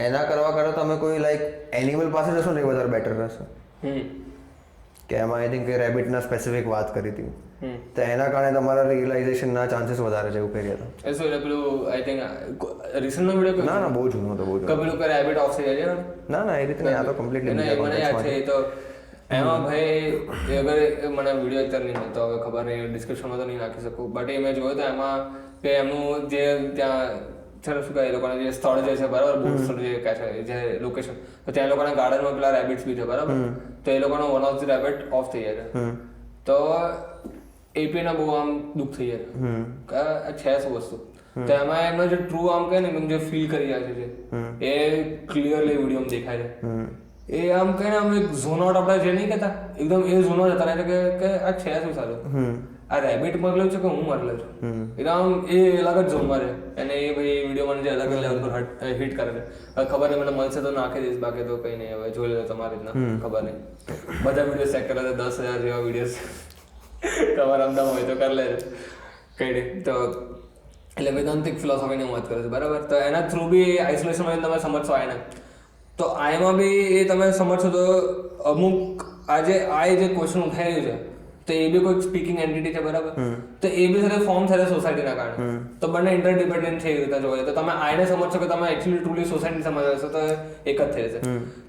એના કરવા કરતાં તમે કોઈ લાઈક એનિમલ પાસે જશો ને એ વધારે બેટર રહેશે કે એમાં આઈ થિંક રેબિટના સ્પેસિફિક વાત કરી હતી તો એના કારણે તમારા રિયલાઇઝેશનના ચાન્સીસ વધારે છે એવું કહી રહ્યા હતા એ શું પેલું આઈ થિંક રિસન્ટનો વિડીયો ના બહુ જૂનો હતો બહુ જૂનો પેલું કરે રેબિટ ઓફ થઈ જાય ના એ રીતે નહીં આ તો કમ્પ્લીટલી મને યાદ છે તો એમાં ભાઈ અગર મને વિડીયો અત્યારે નહીં મળતો હવે ખબર નહીં ડિસ્ક્રિપ્શનમાં તો નહીં નાખી શકું બટ એ મેં જોયું તો એમાં કે એમનું જે ત્યાં ચાલો શું કહે એ લોકોના જે સ્થળ જે છે બરાબર બહુ સ્થળ જે કહે છે જે લોકેશન તો ત્યાં લોકોના ગાર્ડનમાં પેલા રેબિટ્સ બી છે બરાબર તો એ લોકોનો one of the rabbit of થઈ જાય છે તો એપી ના બહુ આમ દુઃખ થઈ જાય કે આ છે શું વસ્તુ, તો એમાં એમનો જે ટ્રુ આમ કહે ને જે ફીલ કરી રહ્યા છે એ ક્લિયરલી વિડીયો દેખાય છે. એ આમ કહે ને આમ એક ઝોન આઉટ આપણે જે નહીં કહેતા એકદમ એ ઝોન જતા રહે છે કે આ છે શું સારું, આ રેબિટ મરલો છે કે હું મરલો છું, એકદમ એ અલગ જ ઝોનમાં છે. અને એ ભાઈ વિડીયો મને જે અલગ લેવલ પર હિટ કરે છે. હવે ખબર નહીં મને મળશે તો નાખી દઈશ, બાકી તો કંઈ નહીં, હવે જોઈ લો તમારી રીતના, ખબર નહીં. બધા વિડીયો ચેક કરે છે, 10,000 જેવા વિડીયો તમારા અમદાવાદ હોય તો કરી લેજો, કંઈ નહીં. તો એટલે વેદાંતિક ફિલોસોફીની વાત કરે છે, બરાબર. તો એના થ્રુ બી આઇસોલેશનમાં તમે સમજશો આને, તો આમાં બી એ તમે સમજશો તો અમુક આજે આ જે ક્વેશ્ચન ઉઠાવ્યું છે તો એ બી કોઈ સ્પીકિંગ એન્ટિટી છે, બરાબર. તો એ બી સાથે ફોર્મ થશે સોસાયટીના કારણે, તો બંને ઇન્ટરડિપેન્ડન્ટ છે એ રીતે જોઈએ તો તમે આને સમજશો કે તમે એકચ્યુઅલી ટ્રુલી સોસાયટી સમજશો તો એક જ થઈ જશે.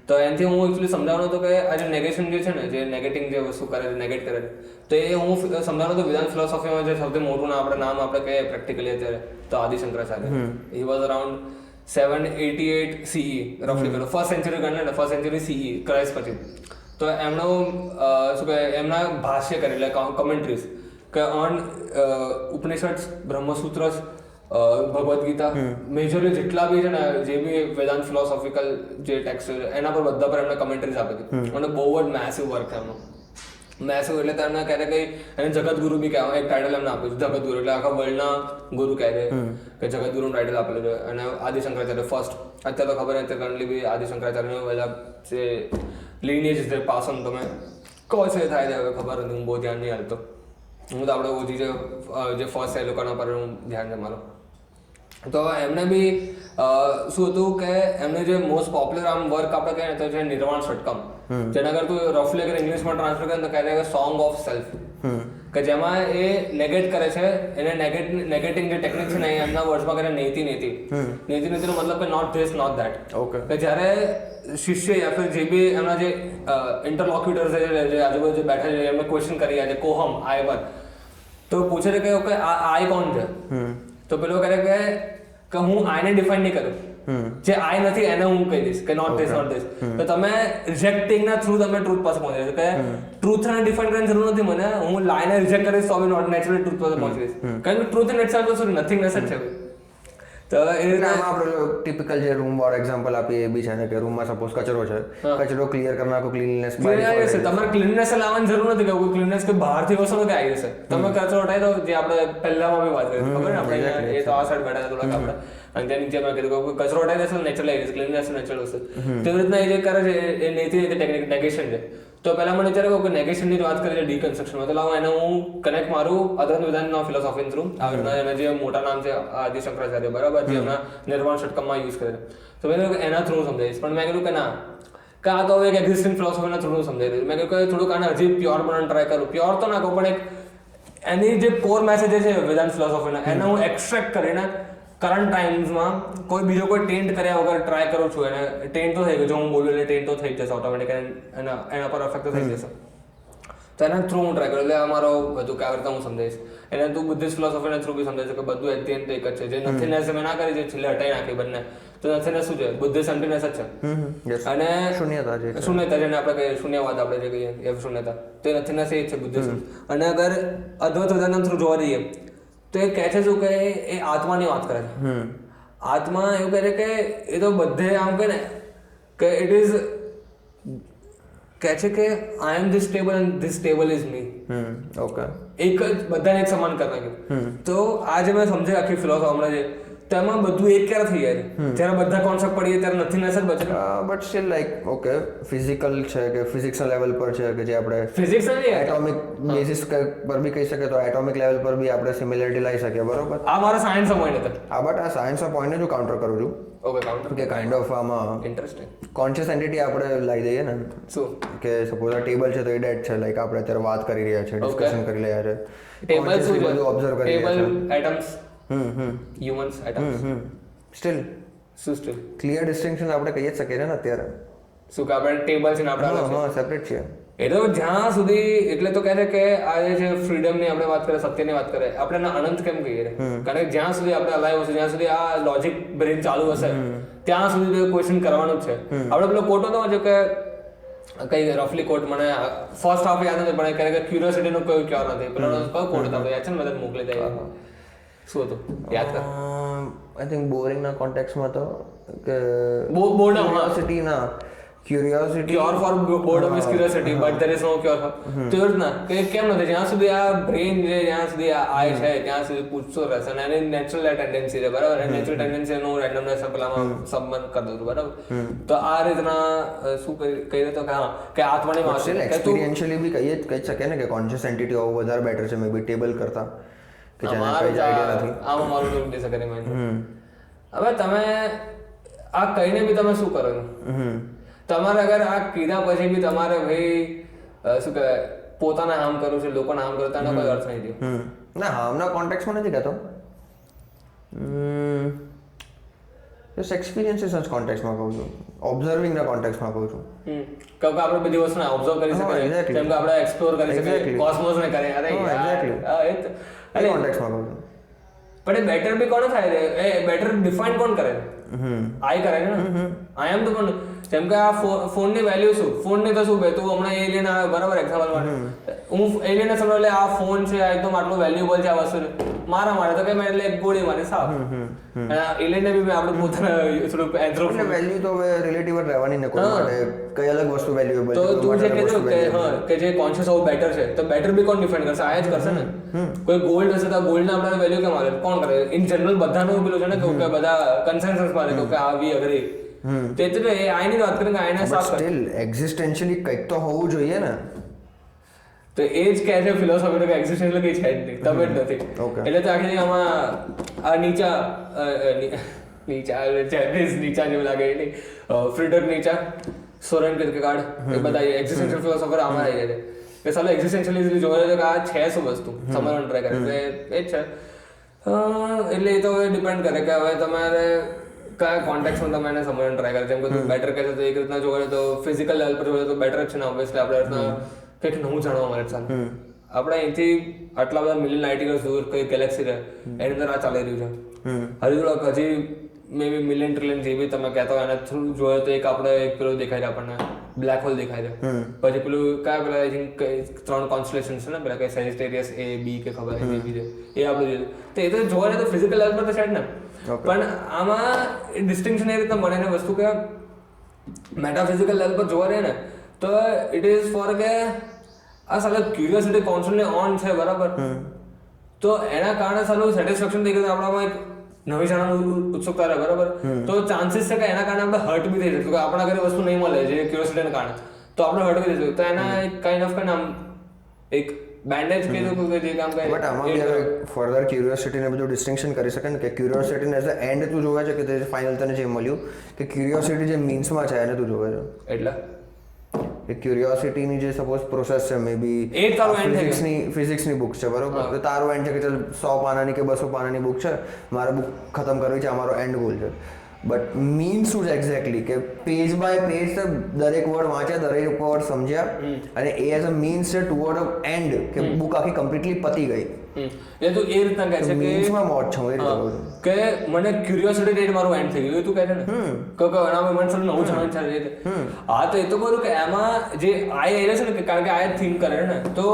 તો એનાથી હું એકચ્યુઅલી સમજાવવાનો હતો કે આ જે નેગેશન જે છે ને, જે નેગેટિંગ જે વસ્તુ કરે છે, નેગેટ કરે છે, તો એ હું સમજાવવાનો હતો વેદાંત ફિલોસોફીમાં જે સૌથી મોટું નામ આપણે કહીએ પ્રેક્ટિકલી અત્યારે તો Adi Shankaracharya. He was around 788 CE રફલી, પેલો ફર્સ્ટ સેન્ચુરી ગણે ને, ફર્સ્ટ સેન્ચુરી CE ક્રાઇસ્ટ પછી. તો એમનો શું કહે એમના ભાષ્ય કરે એટલે કમેન્ટ્રીઝ કે ઓન ઉપનિષદ, બ્રહ્મસૂત્રસ, ભગવદ્ ગીતા, મેજરલી જેટલા બી છે ને જે બી વેદાંત ફિલોસોફિકલ જે ટેક્સ્ટ છે એના પર બધા પર એમને કમેન્ટ્રીઝ આપી હતી. અને બહુ જ મેસિવ વર્ક છે એમનો, મેસિવ. એટલે તમને કહે કે એને જગતગુરુ બી કહેવાય, એક ટાઇટલ એમને આપ્યું છે જગતગુરુ, એટલે આખા વર્લ્ડના ગુરુ કહે છે કે જગતગુરુનું ટાઇટલ આપેલું છે. અને આદિ શંકરાચાર્ય ફર્સ્ટ, અત્યારે તો ખબર નથી કરંટલી બી આદિ શંકરાચાર્યનું બધા જે લીનિયેજ છે પાસન તમે કહો છો એ થાય છે, હવે ખબર નથી, હું બહુ ધ્યાન નહીં હાલતો. હું તો આપણે ઓછી જે ફર્સ્ટ છે એ લોકોના પર હું ધ્યાન છે મારું. તો એમને બી શું હતું કે એમને જે મોસ્ટ પોપ્યુલર આમ વર્ક આપણે કહીએ ને તો છે નિર્વાણ ષટકમ, જેના અગર તું રફલી અગર ઇંગ્લિશમાં ટ્રાન્સલેટ કરે તો કહે છે સોંગ ઓફ સેલ્ફ, કે જેમાં એ નેગેટ કરે છે. એને નેગેટિંગ જે ટેકનિક છે ને એ એમના વર્ડ્સમાં કરે નેતિ નો મતલબ કે નોટ ધીસ નોટ ધેટ. કે જ્યારે શિષ્ય યા ફિર જે બી એમના જે ઇન્ટરલોક્યુટર્સ છે જે આજુબાજુ જે બેઠા છે એમને ક્વેશ્ચન કરી આજે કોહમ આય પર, તો પૂછે છે કે ઓકે આ આય કોણ છે, તો પેલો કહે કે હું આઈને ડિફાઇન નહીં કરું, જે આય નથી એને હું કહી દઈશ કે નોટ ધીસ. તો તમે રિજેક્ટિંગ ના થ્રુ તમે ટ્રુથ પાસે પહોંચી જશો કે ટ્રુથને ડિફાઇન કરવાની જરૂર નથી મને, હું લાઈને રિજેક્ટ કરીશ તો બી નોટ નેચરલી ટ્રુથ પાસે પહોંચી જઈશ. કારણ કે ટ્રુથ ઇન ઇટસેલ્ફ તો શું નથિંગનેસ જ છે. તો એ આપણે ટિપિકલ જે રૂમ વાળો એક્ઝામ્પલ આપીએ એ બી છે ને કે રૂમમાં સપોઝ કચરો છે, કચરો ક્લિયર કરી નાખો, ક્લીનનેસ તમારે ક્લીનનેસ લાવવાની જરૂર નથી કે કોઈ ક્લીનનેસ કે બહારથી વસ્તુ કે આવી જશે. તમે કચરો હટાવી દો, જે આપણે પહેલામાં બી વાત કરી ખબર ને આપણે એ તો આ સાઈડ બેઠા થોડાક આપણે, અને ત્યાં નીચે મેં કીધું કે કચરો હટાવી દેશો નેચરલ આવી જશે, ક્લીનનેસ નેચરલ હશે. તેવી રીતના એ જે કરે છે એ નેતિ ટેકનિક નેગેશન છે. તો પહેલા મને વિચાર કે નેગેશનની જ વાત કરી છે ડીકન્સ્ટ્રક્શનમાં, તો લાવો એને હું કનેક્ટ મારું અદ્વૈત વેદાંતના ફિલોસોફી થ્રુ આવી રીતના એના જે મોટા નામ છે આદિ શંકરાચાર્ય, બરાબર, જે એમના નિર્વાણ ષટકમમાં યુઝ કરે છે. તો મેં કહ્યું કે એના થ્રુ સમજાવીશ, પણ મેં કીધું કે ના, કે આ તો એક એક્ઝિસ્ટિંગ ફિલોસોફીના થ્રુ સમજાવી દઈશ. મેં કહ્યું કે થોડુંક આને હજી પ્યોર બનાવવાનું ટ્રાય કરું. પ્યોર તો ના કહું પણ એક એની જે કોર મેસેજ છે વેદાંત ફિલોસોફીના એને હું એક્સટ્રેક્ટ કરીને કરંટ ટાઈમ્સમાં કોઈ બીજો કોઈ ટેન્ટ કર્યા વગર ટ્રાય કરું છું. એને ટેન્ટ તો થઈ ગયું, જો હું બોલું એટલે ટેન્ટ તો થઈ જશે ઓટોમેટિક, એના પર અફેક્ટ તો થઈ જશે. તો એના થ્રુ હું ટ્રાય કરું, એટલે અમારો બધું કેવી રીતે હું સમજાવીશ એને. તું બુદ્ધિસ્ટ ફિલોસોફીના થ્રુ બી સમજાય છે કે બધું એટ ધી એન્ડ એક જ છે. જે નથીનેસ મેં ના કરી, જે છેલ્લે હટાઈ નાખી બંને, તો નથીનેસ શું છે, બુદ્ધિસ્ટ એમ્પ્ટીનેસ જ છે. અને શૂન્યતા જેને આપણે કહીએ શૂન્યવાદ, આપણે જે કહીએ એ શૂન્યતા, તો એ નથીનેસ એ જ છે બુદ્ધિસ્ટ. અને અગર અદ્વૈત વેદાંત થ્રુ જોવા જઈએ તો એ કહે છે શું કે એ આત્માની વાત કરે છે. આત્મા એવું કહે છે કે એ તો બધે આમ કહે ને કે ઇટ ઇઝ કહે છે કે I am this table and this table is me. Okay, એક જ બધાને એક સમાન કરી નાખ્યું. તો આજે મેં સમજે આખી ફિલોસોફી હમણાં છે તો એમાં બધું એક ક્યારે થઈ જાય છે, જ્યારે બધા કોન્સેપ્ટ પડીએ ત્યારે નથી નસર બચે. But still like okay physical છે કે ફિઝિક્સના લેવલ પર છે કે જે આપણે ફિઝિક્સ એટોમિક બેસિસ પર બી કહી શકીએ, તો એટોમિક લેવલ પર બી આપણે સિમિલરિટી લાવી શકીએ, બરોબર. આ મારા સાયન્સનો પોઈન્ટ હતો. હા, બટ આ સાયન્સના પોઈન્ટને જ કાઉન્ટર કરું છું. ઓકે, કાઉન્ટર કે કાઇન્ડ ઓફ આમાં ઇન્ટરેસ્ટિંગ કોન્શિયસ એન્ટિટી આપણે લાવી દઈએ ને. શું કે સપોઝ આ ટેબલ છે તો એ ડેડ છે, લાઈક આપણે અત્યારે વાત કરી રહ્યા છે, ડિસ્કશન કરી રહ્યા છે, ટેબલ શું છે, બધું ઓબ્ઝર્વ કરી રહ્યા છે. Table atoms, humans atoms, still શું સ્ટીલ ક્લિયર ડિસ્ટિંક્શન આપણે કહી જ શકીએ છીએ ને અત્યારે. શું કે આપણે ટેબલ છે ને આપણે હા સેપરેટ છે. એ તો જ્યાં સુધી એટલે તો કહે છે કે આ જે ફ્રીડમની આપણે વાત કરીએ, સત્યની વાત કરીએ, આપણે અનંત કેમ કહીએ? કારણ કે જ્યાં સુધી આપણે અલાઈવ હશે, જ્યાં સુધી આ લોજિક બ્રેન ચાલુ હશે, ત્યાં સુધી ક્વેશ્ચન કરવાનું જ છે. આપણે પેલો કોટો તો કે કઈ રફલી કોડ મને ફર્સ્ટ હાફ યાદ નથી પણ ક્યારેક ક્યુરિયોસિટી નો કોઈ ક્યોર નથી પેલો કયો કોડ હતો યાદ છે ને બધા મોકલી દે શું હતું યાદ કર આઈ થિંક બોરિંગ ના કોન્ટેક્સ્ટમાં તો કે boredom curiosity cure for boredom is curiosity but there is no cure for તો એવું જ ના કે કેમ નથી જ્યાં સુધી આ બ્રેઇન છે જ્યાં સુધી આ આય છે ત્યાં સુધી પૂછતો રહેશે અને એની નેચરલ ટેન્ડન્સી છે બરાબર નેચરલ ટેન્ડન્સી નું રેન્ડમનેસ પેલામાં સંબંધ કરી દઉં બરાબર તો આ રીતના શું કહી રહ્યો કે હા કે આત્માની વાત છે એક્સપિરિયન્શિયલી બી કહી શકે ને કે કોન્શિયસ એન્ટિટી હોવું વધારે બેટર છે મે બી ટેબલ કરતા કે જેને કઈ આઈડિયા નથી આમાં મારું તો ડિસએગ્રી માઇન્ડ હવે તમે આ કહીને બી તમે શું કરો છો તમારે અગર આ કીધા પછી બી તમારે ભાઈ શું કહેવાય પોતાના હાર્મ કરવું છે લોકોને હાર્મ કરતા એનો કોઈ અર્થ નહીં થયો ના હાર્મના કોન્ટેક્સ્ટમાં નથી કહેતો જસ્ટ એક્સપિરિયન્સીસ કોન્ટેક્સ્ટમાં કહું છું ઓબ્ઝર્વિંગના કોન્ટેક્સ્ટમાં કહું છું કે આપણે બધી વસ્તુને ઓબ્ઝર્વ કરી શકીએ જેમ કે આપણે એક્સપ્લોર કરી શકીએ કોસ્મોસને કરીએ અરે એક્ઝેક્ટલી કોન્ટેક્સ્ટમાં કહું છું પણ એ બેટર બી કોણ થાય એ બેટર ડિફાઇન કોણ કરે આઈ કરે છે ને આઈ એમ તો પણ જેમ કે આ ફોનની વેલ્યુ શું ફોનની તો શું ભાઈ તું હમણાં એલિયન આવે બરાબર એક્ઝામ્પલ માટે હું એલિયન સમજો એટલે આ ફોન છે આ એકદમ આટલું વેલ્યુએબલ છે આ વસ્તુ મારા માટે તો કે મેં એટલે એક ગોળી મારી સાફ એલિયનને બી મેં આપણે પોતાના થોડુંક એન્થ્રોપી વેલ્યુ તો હવે રિલેટિવ જ રહેવાની ને કોઈ માટે કઈ અલગ વસ્તુ વેલ્યુએબલ તો તું જે કીધું કે હા કે જે કોન્શિયસ હોવું બેટર છે તો બેટર બી કોણ ડિફાઇન કરશે આ જ કરશે ને કોઈ ગોલ્ડ હશે તો ગોલ્ડના આપણે વેલ્યુ કેમ આવે કોણ કરે ઇન જનરલ બધાનું પેલું છે ને કે બધા કન્સેન્સસ મારે કે આ વી અગ્રી તે એટલે એ આઈની વાત કરીને આઈને સાફ સ્ટીલ એક્ઝિસ્ટેન્શિયલી કંઈક તો હોવું જોઈએ ને તો એ જ કહે છે ફિલોસોફી કે એક્ઝિસ્ટેન્શિયલ કંઈ છે જ નહીં તમે જ નથી એટલે તો આખી આમાં આ નીચા જેવું લાગે નહીં ફ્રીડરિક નીચા સોરેન કિર્કેગાર્ડ એ બધા એક્ઝિસ્ટેન્શિયલ ફિલોસોફર આમાં આવી જાય કે સાલો એક્ઝિસ્ટેન્શિયલિઝમ જોવા છે કે આ છે શું વસ્તુ સમજવાનું ટ્રાય કરે એટલે એ જ છે એટલે એ તો હવે ડિપેન્ડ કરે કે હવે તમારે કયા કોન્ટેક્સમાં તમે એને સમજવાનું ટ્રાય કરે જેમ કે તું બેટર કહે છે તો એક રીતના જોવે તો ફિઝિકલ લેવલ પર જોવે તો બેટર જ છે ને ઓબ્વિયસલી આપણે કંઈક નવું જાણવા મળે છે આપણે અહીંથી આટલા બધા મિલિયન લાઇટ યર્સ દૂર કઈ ગેલેક્સી રહે એની અંદર આ ચાલી રહ્યું છે હજી થોડાક હજી મે બી મિલિયન ટ્રિલિયન જે બી તમે કહેતા હોય એના થ્રુ જોયે તો એક આપણે એક પેલું દેખાય છે આપણને બ્લેક હોલ દેખાય છે પછી પેલું કયા પેલા આઈ થિંક 3 કોન્સ્ટેલેશન છે ને પેલા કઈ સેજિટેરિયસ એ બી કે ખબર એ બી છે એ આપણે જોયું તો એ તો જોવા જાય તો ફિઝિકલ લેવલ પર તો છે જ ને પણ આમાં ડિસ્ટિંક્શન એ રીતના મળે ને વસ્તુ કે મેટાફિઝિકલ લેવલ પર જોવા રહીએ ને તો ઇટ ઇઝ ફોર કે આ સાલા ક્યુરિયોસિટી કોન્સ્ટન્ટલી ઓન છે બરાબર તો એના કારણે સાલું સેટિસ્ફેક્શન થઈ ગયું આપણામાં એક નવી જાણવાની ઉત્સુકતા રહે બરાબર તો ચાન્સીસ છે કે એના કારણે આપણે હર્ટ બી થઈ જતું કે આપણા ઘરે વસ્તુ નહીં મળે જે ક્યુરિયોસિટીના કારણે તો આપણે હર્ટ બી થઈ જતું તો એના એક કાઇન્ડ ઓફ આમ એક બેન્ડેજ કીધું કે જે કામ કરે બટ આમાં ફર્ધર ક્યુરિયોસિટીને બધું ડિસ્ટિંક્શન કરી શકે ને કે ક્યુરિયોસિટીને એઝ અ એન્ડ તું જોવે છે કે તે ફાઇનલ તને જે મળ્યું કે ક્યુરિયોસિટી જે મીન્સમાં છે એને તું જોવે છે એટલે કે ક્યુરિયોસિટીની જે સપોઝ પ્રોસેસ છે મે બી ફિઝિક્સની બુક છે બરોબર તો તારો એન્ડ છે કે ચાલ 100 પાનાની કે 200 પાનાની બુક છે મારે બુક ખતમ કરવી છે અમારો એન્ડ ગોલ છે બટ મીન શું છે એક્ઝેક્ટલી કે પેજ બાય પેજ દરેક વર્ડ વાંચ્યા દરેક વર્ડ સમજ્યા અને એ એઝ અ મીન્સ છે ટુવર્ડ અ એન્ડ કે બુક આખી કમ્પ્લીટલી પતી ગઈ એ તો એ રીતના કહે છે મીન્સમાં મોટ છું એ રીતે કે મને ક્યુરિયોસિટી ડેટ મારું એન્ડ થઈ ગયું એ તું કહે છે ને કે એના મને થોડું નવું જાણવાનું છે હા તો એ તો બોલું કે એમાં જે આઈ આવી છે ને કે કારણ કે આઈ થિંક કરે ને તો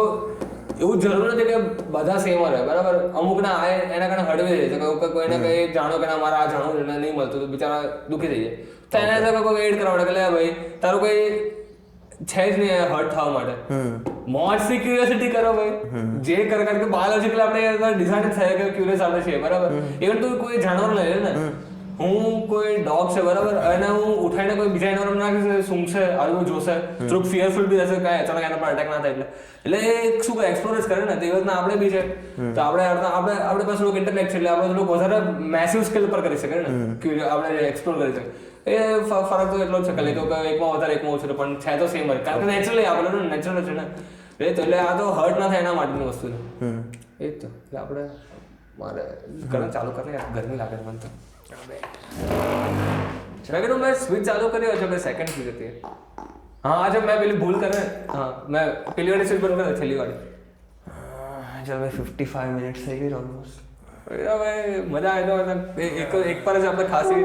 એવું જરૂર નથી કે બધા સેમ રહે બરાબર અમુકના આ એના કારણે હળવી જાય છે કોઈને કંઈ જાણો કે ના મારે આ જાણવું નહીં મળતું તો બિચારા દુઃખી થઈ જાય તો એને કોઈ એડ કરવા માટે કે લે ભાઈ તારું કોઈ છે જ નહીં હર્ટ થવા માટે મોજથી ક્યુરિયોસિટી કરો ભાઈ જે કરે કારણ કે બાયોલોજીકલી આપણે ડિઝાઇન થાય કે ક્યુરિયસ આપણે છીએ બરાબર ઇવન તું કોઈ જાનવર લઈ લે ને હું કોઈ ડોગ છે બરાબર અને હું ઉઠાઈને કોઈ બીજા એનવર નાખીશ સૂંઘશે આજુ જોશે થોડુંક ફિયરફુલ બી રહેશે કાંઈ અચાનક એના પર અટેક ના થાય એટલે એ શું કરે એક્સપ્લોર કરે ને તે રીતના આપણે બી છે તો આપણે પાસે થોડુંક ઇન્ટરનેટ છે એટલે આપણે થોડુંક વધારે મેસિવ સ્કેલ પર કરી શકે ને આપણે એક્સપ્લોર કરી શકે એ ફરક તો એટલો જ છે કે એકમાં વધારે એકમાં ઓછું પણ છે તો સેમ જ કારણ કે નેચરલી આપણે નેચરલ છે ને એટલે આ તો હર્ટ ના થાય એના માટેની વસ્તુ છે એ જ તો એટલે આપણે મારે ઘણા ચાલુ કરે ગરમી લાગે મને તો મેં સ્વિચ ચાલુ કરી હોય છે સેકન્ડ સ્વિચ હતી હા આજે મેં પેલી ભૂલ કરે હા મેં પેલી વાળી સ્વિચ બંધ કરી છેલ્લી વાળી ચાલ ભાઈ 55 મિનિટ્સ થઈ ગઈ ઓલમોસ્ટ હવે મજા આવે તો એક પર જ આપણે ખાસી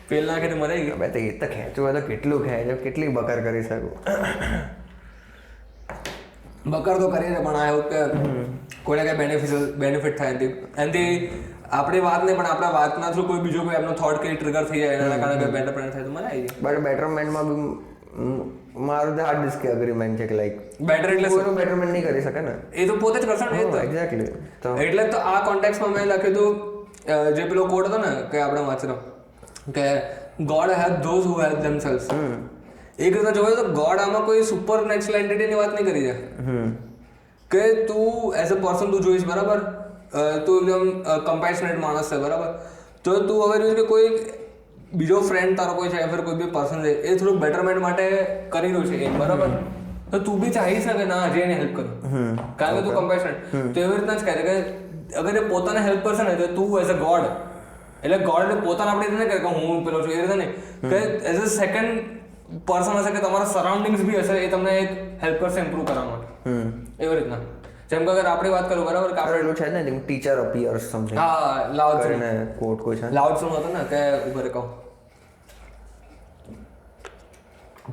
તેલ નાખીને મરાઈ ગઈ. હવે તો એ તો ખેંચવું હોય તો કેટલું ખેંચો, કેટલી બકર કરી શકું. બકર તો કરીએ છે પણ આ એવું કે કોઈને કઈ બેનિફિટ થાય એનાથી આપણી વાત નહીં પણ આપણા વાતના થ્રુ કોઈ બીજો કોઈ એમનો થોટ કઈ ટ્રિગર થઈ જાય એના કારણે કઈ બેટરમેન્ટ થાય તો મજા આવી જાય. બટ બેટરમેન્ટમાં બી મારું તો હાર્ડ ડિસ્ક એગ્રીમેન્ટ છે કે લાઈક બેટર એટલે કોઈનું બેટરમેન્ટ નહીં કરી શકે ને, એ તો પોતે જ કરશે ને. એ તો એક્ઝેક્ટલી. તો એટલે તો આ કોન્ટેક્સમાં મેં લખ્યું હતું જે પેલો કોડ હતો ને કે આપણે વાંચનો કે God help those who help themselves. એક રીતે જોઈએ તો ગોડ આમાં કોઈ સુપર નેચરલ એન્ટિટીની વાત નહીં કરી છે કે તું એઝ અ પર્સન તું જોઈશ બરાબર, તું એકદમ કમ્પેશનેટ માણસ છે બરાબર, તો તું હવે જોઈશ કે કોઈ બીજો ફ્રેન્ડ તારો કોઈ છે યા કોઈ બી પર્સન છે એ થોડુંક બેટરમેન્ટ માટે કરી રહ્યું છે એ બરાબર, તો તું બી ચાહીશ ને કે ના હજી એને હેલ્પ કરું કારણ કે તું કમ્પેશનેટ. તો એવી રીતના જ કહે છે કે અગર એ પોતાને હેલ્પ કરશે ને તો તું એઝ અ ગોડ, એટલે ગોડ પોતાને આપણે રીતે નહીં કે હું પેલો છું એ રીતે નહીં કે એઝ અ સેકન્ડ પર્સન હશે કે તમારા સરાઉન્ડિંગ્સ બી હશે એ તમને એક હેલ્પ કરશે ઇમ્પ્રૂવ કરવા માટે. એવી રીતના જેમ કે અગર આપણે વાત કરું બરાબર કે આપણે એટલું છે ને ટીચર અપિયર્સ સમથિંગ. હા લાઉડ કરીને કોડ કોઈ છે લાઉડ શું હતો ને કે ઉપર કહું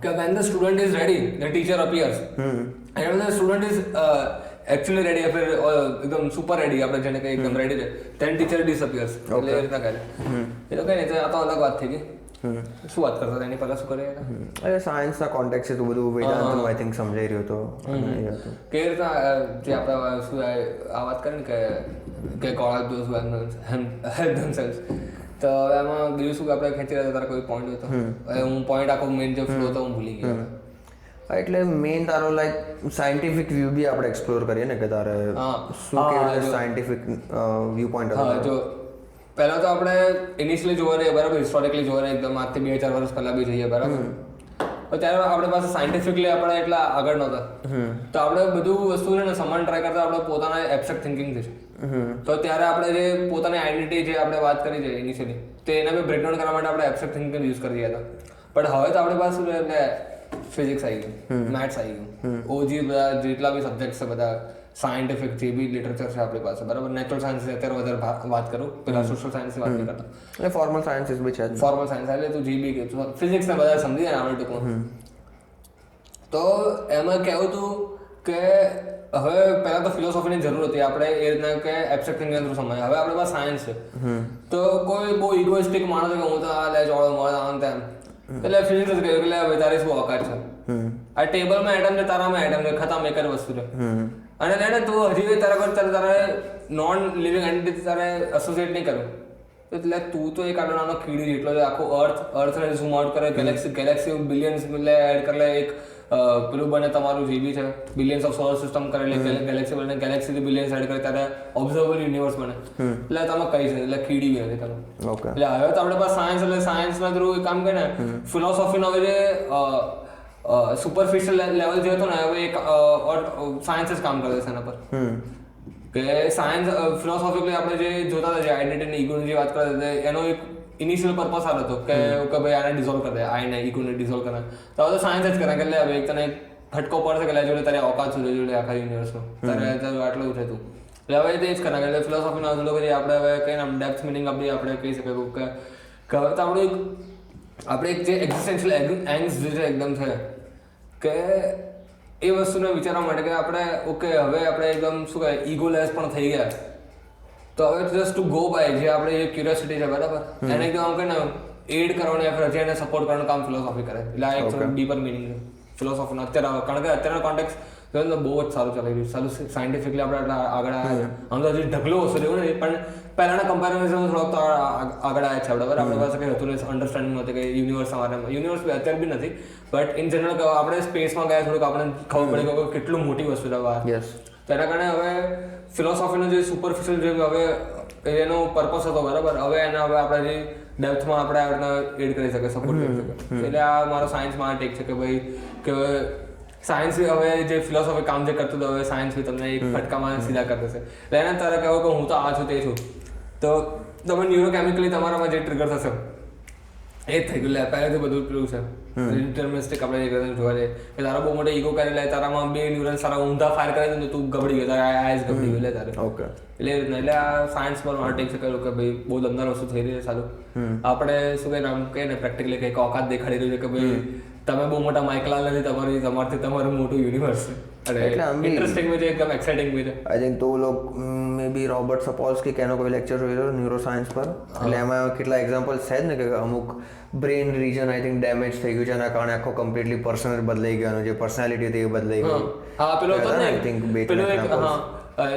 કે when the student is ready the teacher appears and when the student is actually ready फिर एकदम सुपर रेडी આપણે જેને કે એકદમ રેડી છે then teacher disappears. એટલે એ રીતના કહે છે. એ તો કઈ નહીં, આ તો અલગ વાત થઈ ગઈ. શું વાત કરતા હતા એની પહેલા શું કરે અરે સાયન્સના કોન્ટેક્ટ છે તો બધું વેદાંતનું આઈ થિંક સમજાઈ રહ્યો હતો કે રીતના જે આપણે શું આ વાત કરી ને કે God those who help themselves. તો હવે આમાં બીજું શું આપણે ખેંચી રહ્યા તારા કોઈ પોઈન્ટ હતો? હું પોઈન્ટ આખો મેઇન જે ફ્લો હતો હું ભૂલી ગયો. એટલે મેઇન તારો લાઈક સાયન્ટિફિક વ્યૂ બી આપણે એક્સપ્લોર કરીએ ને કે તારે શું કેવું સાયન્ટિફિક વ્યૂ પોઈન્ટ હતો. જો પહેલા તો આપણે ઇનિશિયલી જોવા રહીએ બરાબર, હિસ્ટોરિકલી જોવા રહીએ એકદમ આજથી 2-4 વર્ષ પહેલા બી જઈએ બરાબર, તો ત્યારે આપણી પાસે સાયન્ટિફિકલી આપણે એટલા આગળ નહોતા, તો આપણે બધું વસ્તુ છે ને સમજણ ટ્રાય કરતા આપણે પોતાના એબ્સ્ટ્રેક્ટ થિંકિંગથી છે. તો ત્યારે આપણે જે પોતાની આઈડેન્ટિટી જે આપણે વાત કરી છે ઇનિશિયલી તો એને બી બ્રેકડાઉન કરવા માટે આપણે એબ્સ્ટ્રેક્ટ થિંકિંગ યુઝ કરી રહ્યા હતા. પણ હવે તો આપણી પાસે શું છે એટલે ફિઝિક્સ આવી ગયું, મેથ્સ આવી ગયું, ઓજી બધા જેટલા બી સબ્જેક્ટ છે બધા સાયન્ટિફિક જે બી લિટરેચર છે આપણી પાસે બરાબર. નેચરલ સાયન્સ અત્યારે વધારે વાત કરું, પેલા સોશિયલ સાયન્સની વાત નહીં કરતા, એટલે ફોર્મલ સાયન્સીસ બી છે. ફોર્મલ સાયન્સ એટલે તું જે બી ફિઝિક્સ ને બધા સમજી જાય આપણે ટૂંકમાં. તો એમાં કહેવું હતું કે હવે પહેલા તો ફિલોસોફીની જરૂર હતી આપણે એ રીતના કે એબ્સ્ટ્રેક્ટ થિંકિંગ થ્રુ સમજાય. હવે આપણી પાસે સાયન્સ છે તો કોઈ બહુ ઇગોઇસ્ટિક માણસ કે હું તો આ લે જોડો મળે આમ તેમ એટલે ફિઝિક્સ જ કહ્યું એટલે હવે તારી શું ઓકાત છે, આ ટેબલમાં એટમ છે તારામાં એટમ છે ખતમ એક જ વસ્તુ છે. અને લેને તું હજી તારા પર તારે નોન લિવિંગ એન્ટિટી તારે એસોસિએટ નહીં કરવું એટલે તું તો એક આટલો નાનો કીડી જેટલો છે. આખું અર્થને ઝૂમ આઉટ કરે, ગેલેક્સી બિલિયન્સ એટલે એડ કરી લે, એક પેલું બને તમારું જીબી છે બિલિયન્સ ઓફ સોલર સિસ્ટમ કરે એટલે ગેલેક્સી બને, ગેલેક્સી બિલિયન્સ એડ કરે ત્યારે ઓબ્ઝર્વેબલ યુનિવર્સ બને. એટલે તમે કઈ છે એટલે કીડી બી હતી તમે. એટલે હવે તો આપણે પાસે સાયન્સ એટલે સાયન્સના થ્રુ કામ કરે ને ફિલોસોફીનો હવે જે સુપરફિશિયલ લેવલ જે હતો ને હવે એક સાયન્સ જ કામ કરે છે એના પર કે સાયન્સ ફિલોસોફિકલી આપણે જે જોતા હતા જે આઈડેન્ટિટી ઈગોની જે વાત કરતા હતા એનો એક ઇનિશિયલ પર્પસ આ હતો કે ભાઈ આને ડિઝોલ્વ કરી દે, આને ઈગોને ડિઝોલ્વ કરે. તો હવે તો સાયન્સ જ કરે કે હવે એક તને ફટકો પડશે કે જોડે તારે ઓકાત છે જોડે આખા યુનિવર્સનો તારે આટલું છે તું એટલે હવે તે જ કરે એટલે ફિલોસોફીનો ધંધો કરીએ આપણે હવે કઈ નામ ડેપ્થ મિનિંગ આપી આપણે કહી શકીએ કે હવે તો આપણે એક જે એક્ઝિસ્ટન્શિયલ એંગ્સ જે છે એકદમ છે કે એ વસ્તુને વિચારવા માટે કે આપણે ઓકે હવે આપણે એકદમ શું કહે ઈગોલેસ પણ થઈ ગયા તો હવે જસ્ટ ટુ ગો બાય જે આપણે જે ક્યુરિયોસિટી છે બરાબર એને એકદમ આમ કહીને એડ કરવાનું યા હજી એને સપોર્ટ કરવાનું કામ ફિલોસોફી કરે. એટલે આ એક ડીપર મિનિંગ છે ફિલોસોફીનો અત્યારે, કારણ કે અત્યારનો કોન્ટેક્ટ બહુ જ સારું ચાલી રહ્યું, સારું સાયન્ટિફિકલી આપણે એટલા આગળ આવ્યા છે. આમ તો હજી ઢગલો ઓછો રહ્યું નથી પણ પહેલાના કમ્પેરિઝન થોડોક તો આગળ આવ્યા છે આપણે બરાબર. આપણી પાસે કંઈ હતું નહીં, અન્ડરસ્ટેન્ડિંગ નથી કે યુનિવર્સ યુનિવર્સ અત્યારે બી નથી બટ ઇન જનરલ આપણે સ્પેસમાં ગયા થોડુંક આપણે ખબર પડી કે કેટલું મોટી વસ્તુ છે બહાર. તેના કારણે હવે ફિલોસોફીનો જે સુપરફિશિયલ જે હવે એનો પર્પસ હતો બરાબર હવે એને હવે આપણે જે ડેપ્થમાં આપણે એડ કરી શકીએ, સપોર્ટ કરી શકીએ. એટલે આ મારો સાયન્સમાં આ ટેક છે કે ભાઈ કે સાયન્સ હવે જે ફિલોસોફી કામ જે કરતું હતું હવે સાયન્સ બી તમને એક ફટકામાં સીધા કરી દેશે. એટલે એને તારે કહેવો કે હું તો આ છું તે છું તો તમે ન્યુરોકેમિકલી તમારામાં જે ટ્રિગર થશે એ જ થઈ ગયું. પહેલેથી બધું પેલું છે ડિટર્મિનિસ્ટિક આપણે જોવા જઈએ કે તારો બહુ મોટો ઈગો કરી લે, તારામાં 2 ન્યુરોન્સ સારા ઊંધા ફાયર કરે તો તું ગબડી ગયો, તારા આઈસ ગબડી ગયો લે તારે. ઓકે. એટલે આ સાયન્સ પર માટે ટેક શકે કે ભાઈ બહુ દમદાર વસ્તુ થઈ રહી છે સારું. આપણે શું કહે નામ કહે ને પ્રેક્ટિકલી કંઈક ઓકાત દેખાડી રહ્યું છે કે ભાઈ તમે બહુ મોટા માઇકલાલ નથી, તમારથી તમારું મોટું યુનિવર્સ છે. અને ઇન્ટરેસ્ટિંગ બી છે, એકદમ એક્સાઇટિંગ બી છે. આઈ થિંક તો લોગ મે બી રોબર્ટ સપોલ્સ્કી કેનો કોઈ લેક્ચર જોયેલો ન્યુરો સાયન્સ પર, એટલે એમાં કેટલા એક્ઝામ્પલ્સ છે જ ને કે અમુક brain region I think damage થઈ ગયું છે, એના કારણે આખો કમ્પ્લીટલી પર્સનલ બદલાઈ ગયો, જે પર્સનાલિટી હતી એ બદલાઈ ગઈ. હા પેલો હતો ને આઈ થિંક પેલો એક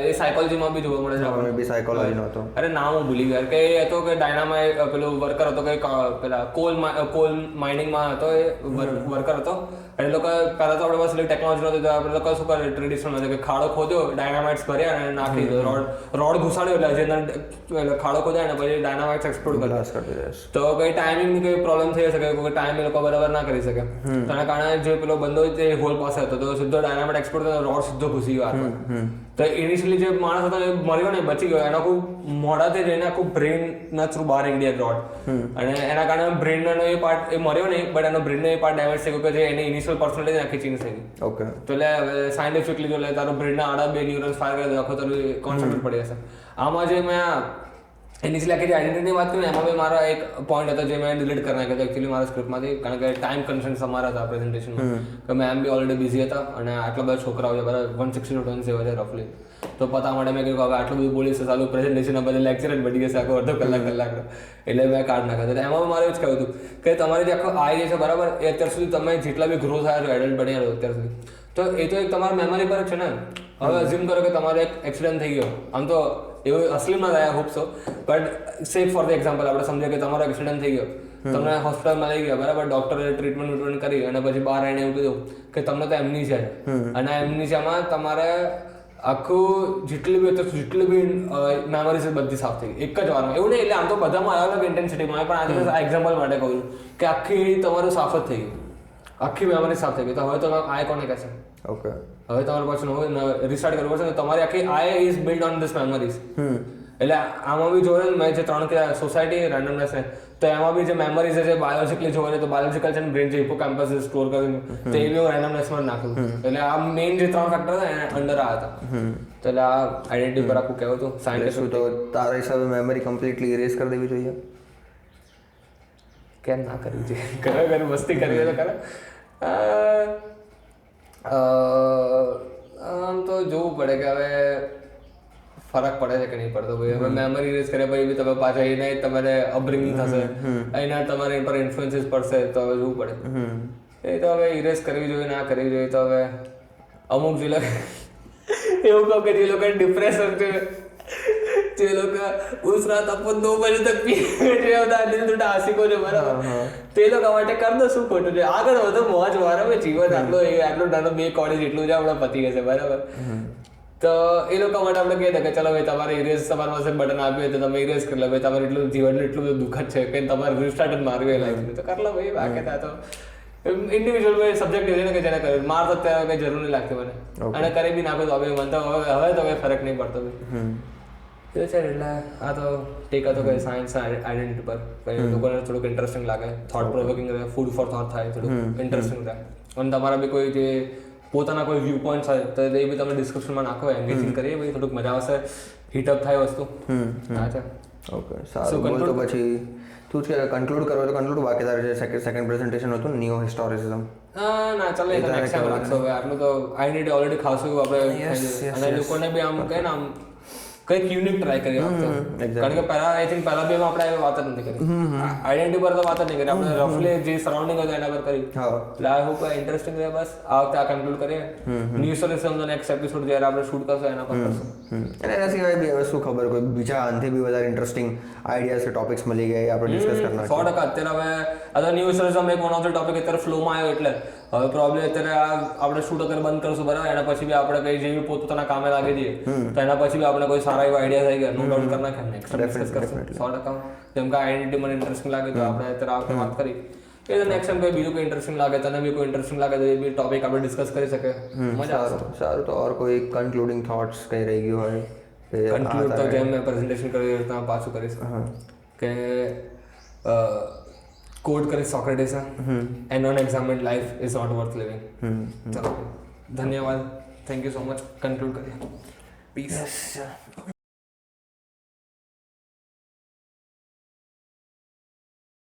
એ સાયકોલોજીમાં બી જોવા મળે છે. મે બી સાયકોલોજીનો હતો. અરે નામ હું ભૂલી ગયો કે એ હતો કે ડાયનામાઇટ પેલો વર્કર હતો કે પેલા કોલ માઇનિંગમાં હતો, એ વર્કર હતો. એ લોકો પહેલા તો આપણે બસ ટેકનોલોજી નહોતી તો આપણે લોકો શું કરે ટ્રેડિશનલ હતું કે ખાડો ખોદ્યો, ડાયનામાઇટ્સ ભર્યા અને નાખી દીધો, રોડ ઘુસાડ્યો એટલે જે ખાડો ખોદ્યા અને પછી ડાયનામાઇટ્સ એક્સપ્લોડ કર્યા. તો કઈ ટાઈમિંગની કોઈ પ્રોબ્લેમ થઈ શકે, કોઈ ટાઈમ એ લોકો બરાબર ના કરી શકે, તો એના કારણે જે પેલો બંદો તે હોલ પાસે હતો તો સીધો ડાયનામાઇટ એક્સપ્લોડ કર્યો, રોડ સીધો ઘૂસી ગયો હાથમાં. તો ઇનિશિયલી જે માણસ હતો એ મર્યો નહીં, બચી ગયો. એના આખું મોઢાથી જઈને આખું બ્રેનના થ્રુ બહાર નીકળી રોડ, અને એના કારણે બ્રેનનો એ પાર્ટ એ મર્યો નહીં, બટ એનો બ્રેનનો એ પાર્ટ ડેમેજ થઈ ગયો કે જે એની ઇનિશિયલ પર્સનાલિટી આખી ચેન્જ થઈ ગઈ. ઓકે. તો એટલે સાયન્ટિફિકલી જો તારો બ્રેનના આડા 2 ન્યુરોન્સ ફાયર કરે તો આખો તારું કોન્સેપ્ટ પડી જશે. આમાં જે મેં ઇનિશિયલી આખી આઈડેન્ટિટીની વાત કરી ને એમાં બી મારા એક પોઈન્ટ હતો જે મેં ડિલીટ કરી નાખ્યો હતો એકચ્યુઅલી મારા સ્ક્રિપ્ટમાંથી, કારણ કે ટાઈમ કન્સ્ટ્રેન્ટ્સ અમારા હતા પ્રેઝન્ટેશનમાં, કે મેં એમ બી ઓલરેડી બિઝી હતા અને આટલા બધા છોકરાઓ છે બરાબર 160 ટન સેવા છે રફલી. તો પતા માટે મેં કહ્યું હવે આટલું બધું બોલીશ સારું પ્રેઝન્ટેશનના બધા લેક્ચર જ બની જશે આખો અડધો કલાકનો, એટલે મેં કાર્ડ નાખ્યા હતા. એમાં મારે જ કહ્યું હતું કે તમારી જે આખો આઈ જે છે બરાબર, એ અત્યાર સુધી તમે જેટલા બી ગ્રો થયા છો એડલ્ટ બન્યા છો અત્યાર સુધી, તો એ તો એક તમારા મેમરી પર જ છે ને. હવે અઝ્યુમ કરો કે તમારે એક એક્સિડન્ટ થઈ ગયો, આમ તો એવું અસલીમાં થાય hope so, but safe for the example આપણે સમજીએ કે તમારો એક્સિડન્ટ થઈ ગયો, તમને હોસ્પિટલમાં લઈ ગયા બરાબર, ડોક્ટરે ટ્રીટમેન્ટ કરી અને પછી બહાર આવીને એવું કીધું કે તમને તો એમનીશિયા છે, અને એમનીશિયામાં તમારે આખું જેટલી બી મેમરીઝ બધી સાફ થઈ ગઈ એક જ વારમાં. એવું નહીં, એટલે આમ તો બધામાં અલગ અલગ ઇન્ટેન્સિટીમાં, પણ આજે આ એક્ઝામ્પલ માટે કહું કે આખી તમારું સાફ જ થઈ ગયું, આખી મેમરી સાફ થઈ ગઈ. તો હવે તમે આ કોને કહેશે? ઓકે. હવે તમારે પાછું રિસ્ટાર્ટ કરવું પડશે. તમારી આખી આઈ is build on this memories. એટલે આમાં બી જોડે મેં જે 3 સોસાયટી રેન્ડમનેસ છે, તો એમાં બી જે મેમરીઝ છે બાયોલોજીકલી જોવા જોઈએ તો બાયોલોજીકલ છે બ્રેન જે હિપોકેમ્પસ સ્ટોર કરીને, તો એ બી હું રેન્ડમનેસમાં જ નાખ્યું. એટલે આ મેઇન જે 3 ફેક્ટર હતા એને અંડર આ હતા. તો એટલે આ આઈડેન્ટિટી પર આખું કહેવું હતું સાયન્ટિસ્ટ. તો તારા હિસાબે મેમરી કમ્પ્લીટલી ઇરેઝ કરી દેવી જોઈએ? કેમ ના કરવી જોઈએ? ઘરે મસ્તી કરવી તો કરે. આમ તો જોવું પડે કે હવે ફરક પડે છે કે નહીં પડતો. ભાઈ હવે મેમરી ઇરેઝ કર્યા પછી તમે પાછા એને તમારે અપબ્રિંગિંગ થશે, એના તમારે પર ઇન્ફ્લુએન્સીસ પડશે, તો હવે જોવું પડે. એ તો હવે ઇરેઝ કરવી જોઈએ ના કરવી જોઈએ, તો હવે અમુક જે લોકો એવું કહું કે જે લોકો ડિપ્રેશન છે, જે લોકો ઉસ રાત अपन 2 बजे तक पी होता दिल टूटा आशिको છે બરાબર, તે લોકો માટે કર દો શું ખોટું છે, આગળ વધો મોજ મારો જીવન આટલો નાનો 2 કોડી જેટલું છે આપણા પતિ હશે બરાબર. તો એ લોકો માટે આપણે કહીએ કે ચલો ભાઈ તમારે ઇરેઝ તમારી પાસે બટન આપ્યું તો તમે ઇરેઝ કરી લો ભાઈ, તમારે એટલું જીવનનું એટલું બધું દુઃખ જ છે કે તમારે રિસ્ટાર્ટ જ મારવી એ લાઈફ તો કરી લો ભાઈ. બાકી થાય તો ઇન્ડિવિજ્યુઅલ સબ્જેક્ટ છે ને કે જેને કર્યું માર તો અત્યારે કઈ જરૂર નહીં લાગતી મને, અને કરી બી નાખો તો હવે મને તો હવે તો કઈ ફરક નહીં પડતો ભાઈ. એ છે એટલે આ તો ટેક હતો કે સાયન્સ આઈડેન્ટિટી પર કંઈ લોકોને થોડુંક ઇન્ટરેસ્ટિંગ લાગે, થોટ પ્રોવોકિંગ રહે, ફૂડ ફોર થોટ થાય, થોડુંક ઇન્ટરેસ્ટિંગ રહે. અને તમારા બી કોઈ જે પોતાના કોઈ વ્યૂ પોઈન્ટ હોય તો એ બી તમે ડિસ્ક્રિપ્શનમાં નાખો, એન્ગેજિંગ કરીએ ભાઈ, થોડુંક મજા આવશે, હીટઅપ થાય વસ્તુ. હા છે. ઓકે સારું. તો પછી તું છે કન્ક્લુડ કરો તો કન્ક્લુડ, બાકી તારે જે સેકન્ડ પ્રેઝન્ટેશન હતું નિયો હિસ્ટોરિસિઝમ ના ચાલે એ તો નેક્સ્ટ ટાઈમ રાખશો. હવે આટલું તો આઈડેન્ટિટી ઓલરેડી ખાસું આપણે, અને લોકોને બી આમ કહે ને આમ કંઈક યુનિક ટ્રાય કરીએ. કારણ કે પહેલા આઈ થિંક પહેલા બે આપણે વાત જ નથી કરી, આઈડેન્ટિટી પર તો વાત જ નહીં કરી આપણે, રફલી જે સરાઉન્ડિંગ હતું એના પર કરી. એટલે આઈ હોપ ઇન્ટરેસ્ટિંગ રહે. બસ આ વખતે આ કન્ક્લુડ કરીએ. ન્યૂ સોલ્યુશનનો નેક્સ્ટ એપિસોડ જ્યારે આપણે શૂટ કરશું એના પર કરશું. અને એના સિવાય બી હવે શું ખબર કોઈ બીજા આનાથી બી વધારે ઇન્ટરેસ્ટિંગ આઈડિયાઝ કે ટોપિક્સ મળી ગયા આપણે ડિસ્કસ કરવાના 100%. અત્યારે હવે આ ન્યૂ સોલ્યુશન એક વન ઓફ ધ ટોપિક અત્યારે ફ્લોમાં આવ્યો, એટલે હવે પ્રોબ્લેમ અત્યારે આપણે શૂટ અત્યારે બંધ કરશું બરાબર, એના પછી બી આપણે કઈ જેવી પોતાના કામે લાગી જઈએ તો એના પછી બી આપણે કોઈ સારા એવા આઈડિયા થઈ ગયા નો ડાઉટ કરી નાખે નેક્સ્ટ ડિસ્કસ કરશું 100%. જેમ કે આઈડેન્ટિટી મને ઇન્ટરેસ્ટિંગ લાગે તો આપણે અત્યારે આપણે વાત કરી, એ તો નેક્સ્ટ ટાઈમ કોઈ બીજું કોઈ ઇન્ટરેસ્ટિંગ લાગે, તને બી કોઈ ઇન્ટરેસ્ટિંગ લાગે તો એ બી ટોપિક આપણે ડિસ્કસ કરી શકે. મજા આવશે. સારું. તો ઓર કોઈ કન્ક્લુડિંગ થોટ્સ કઈ રહી ગયું હોય? કન્ક્લુડ તો જેમ મેં પ્રેઝન્ટેશન કરી પાછું કરીશ કે કોટ કરી સોક્રેટિસે an non examined life is not worth living. ચલો ધન્યવાદ, thank you so much. Conclude કરીએ. પીસ.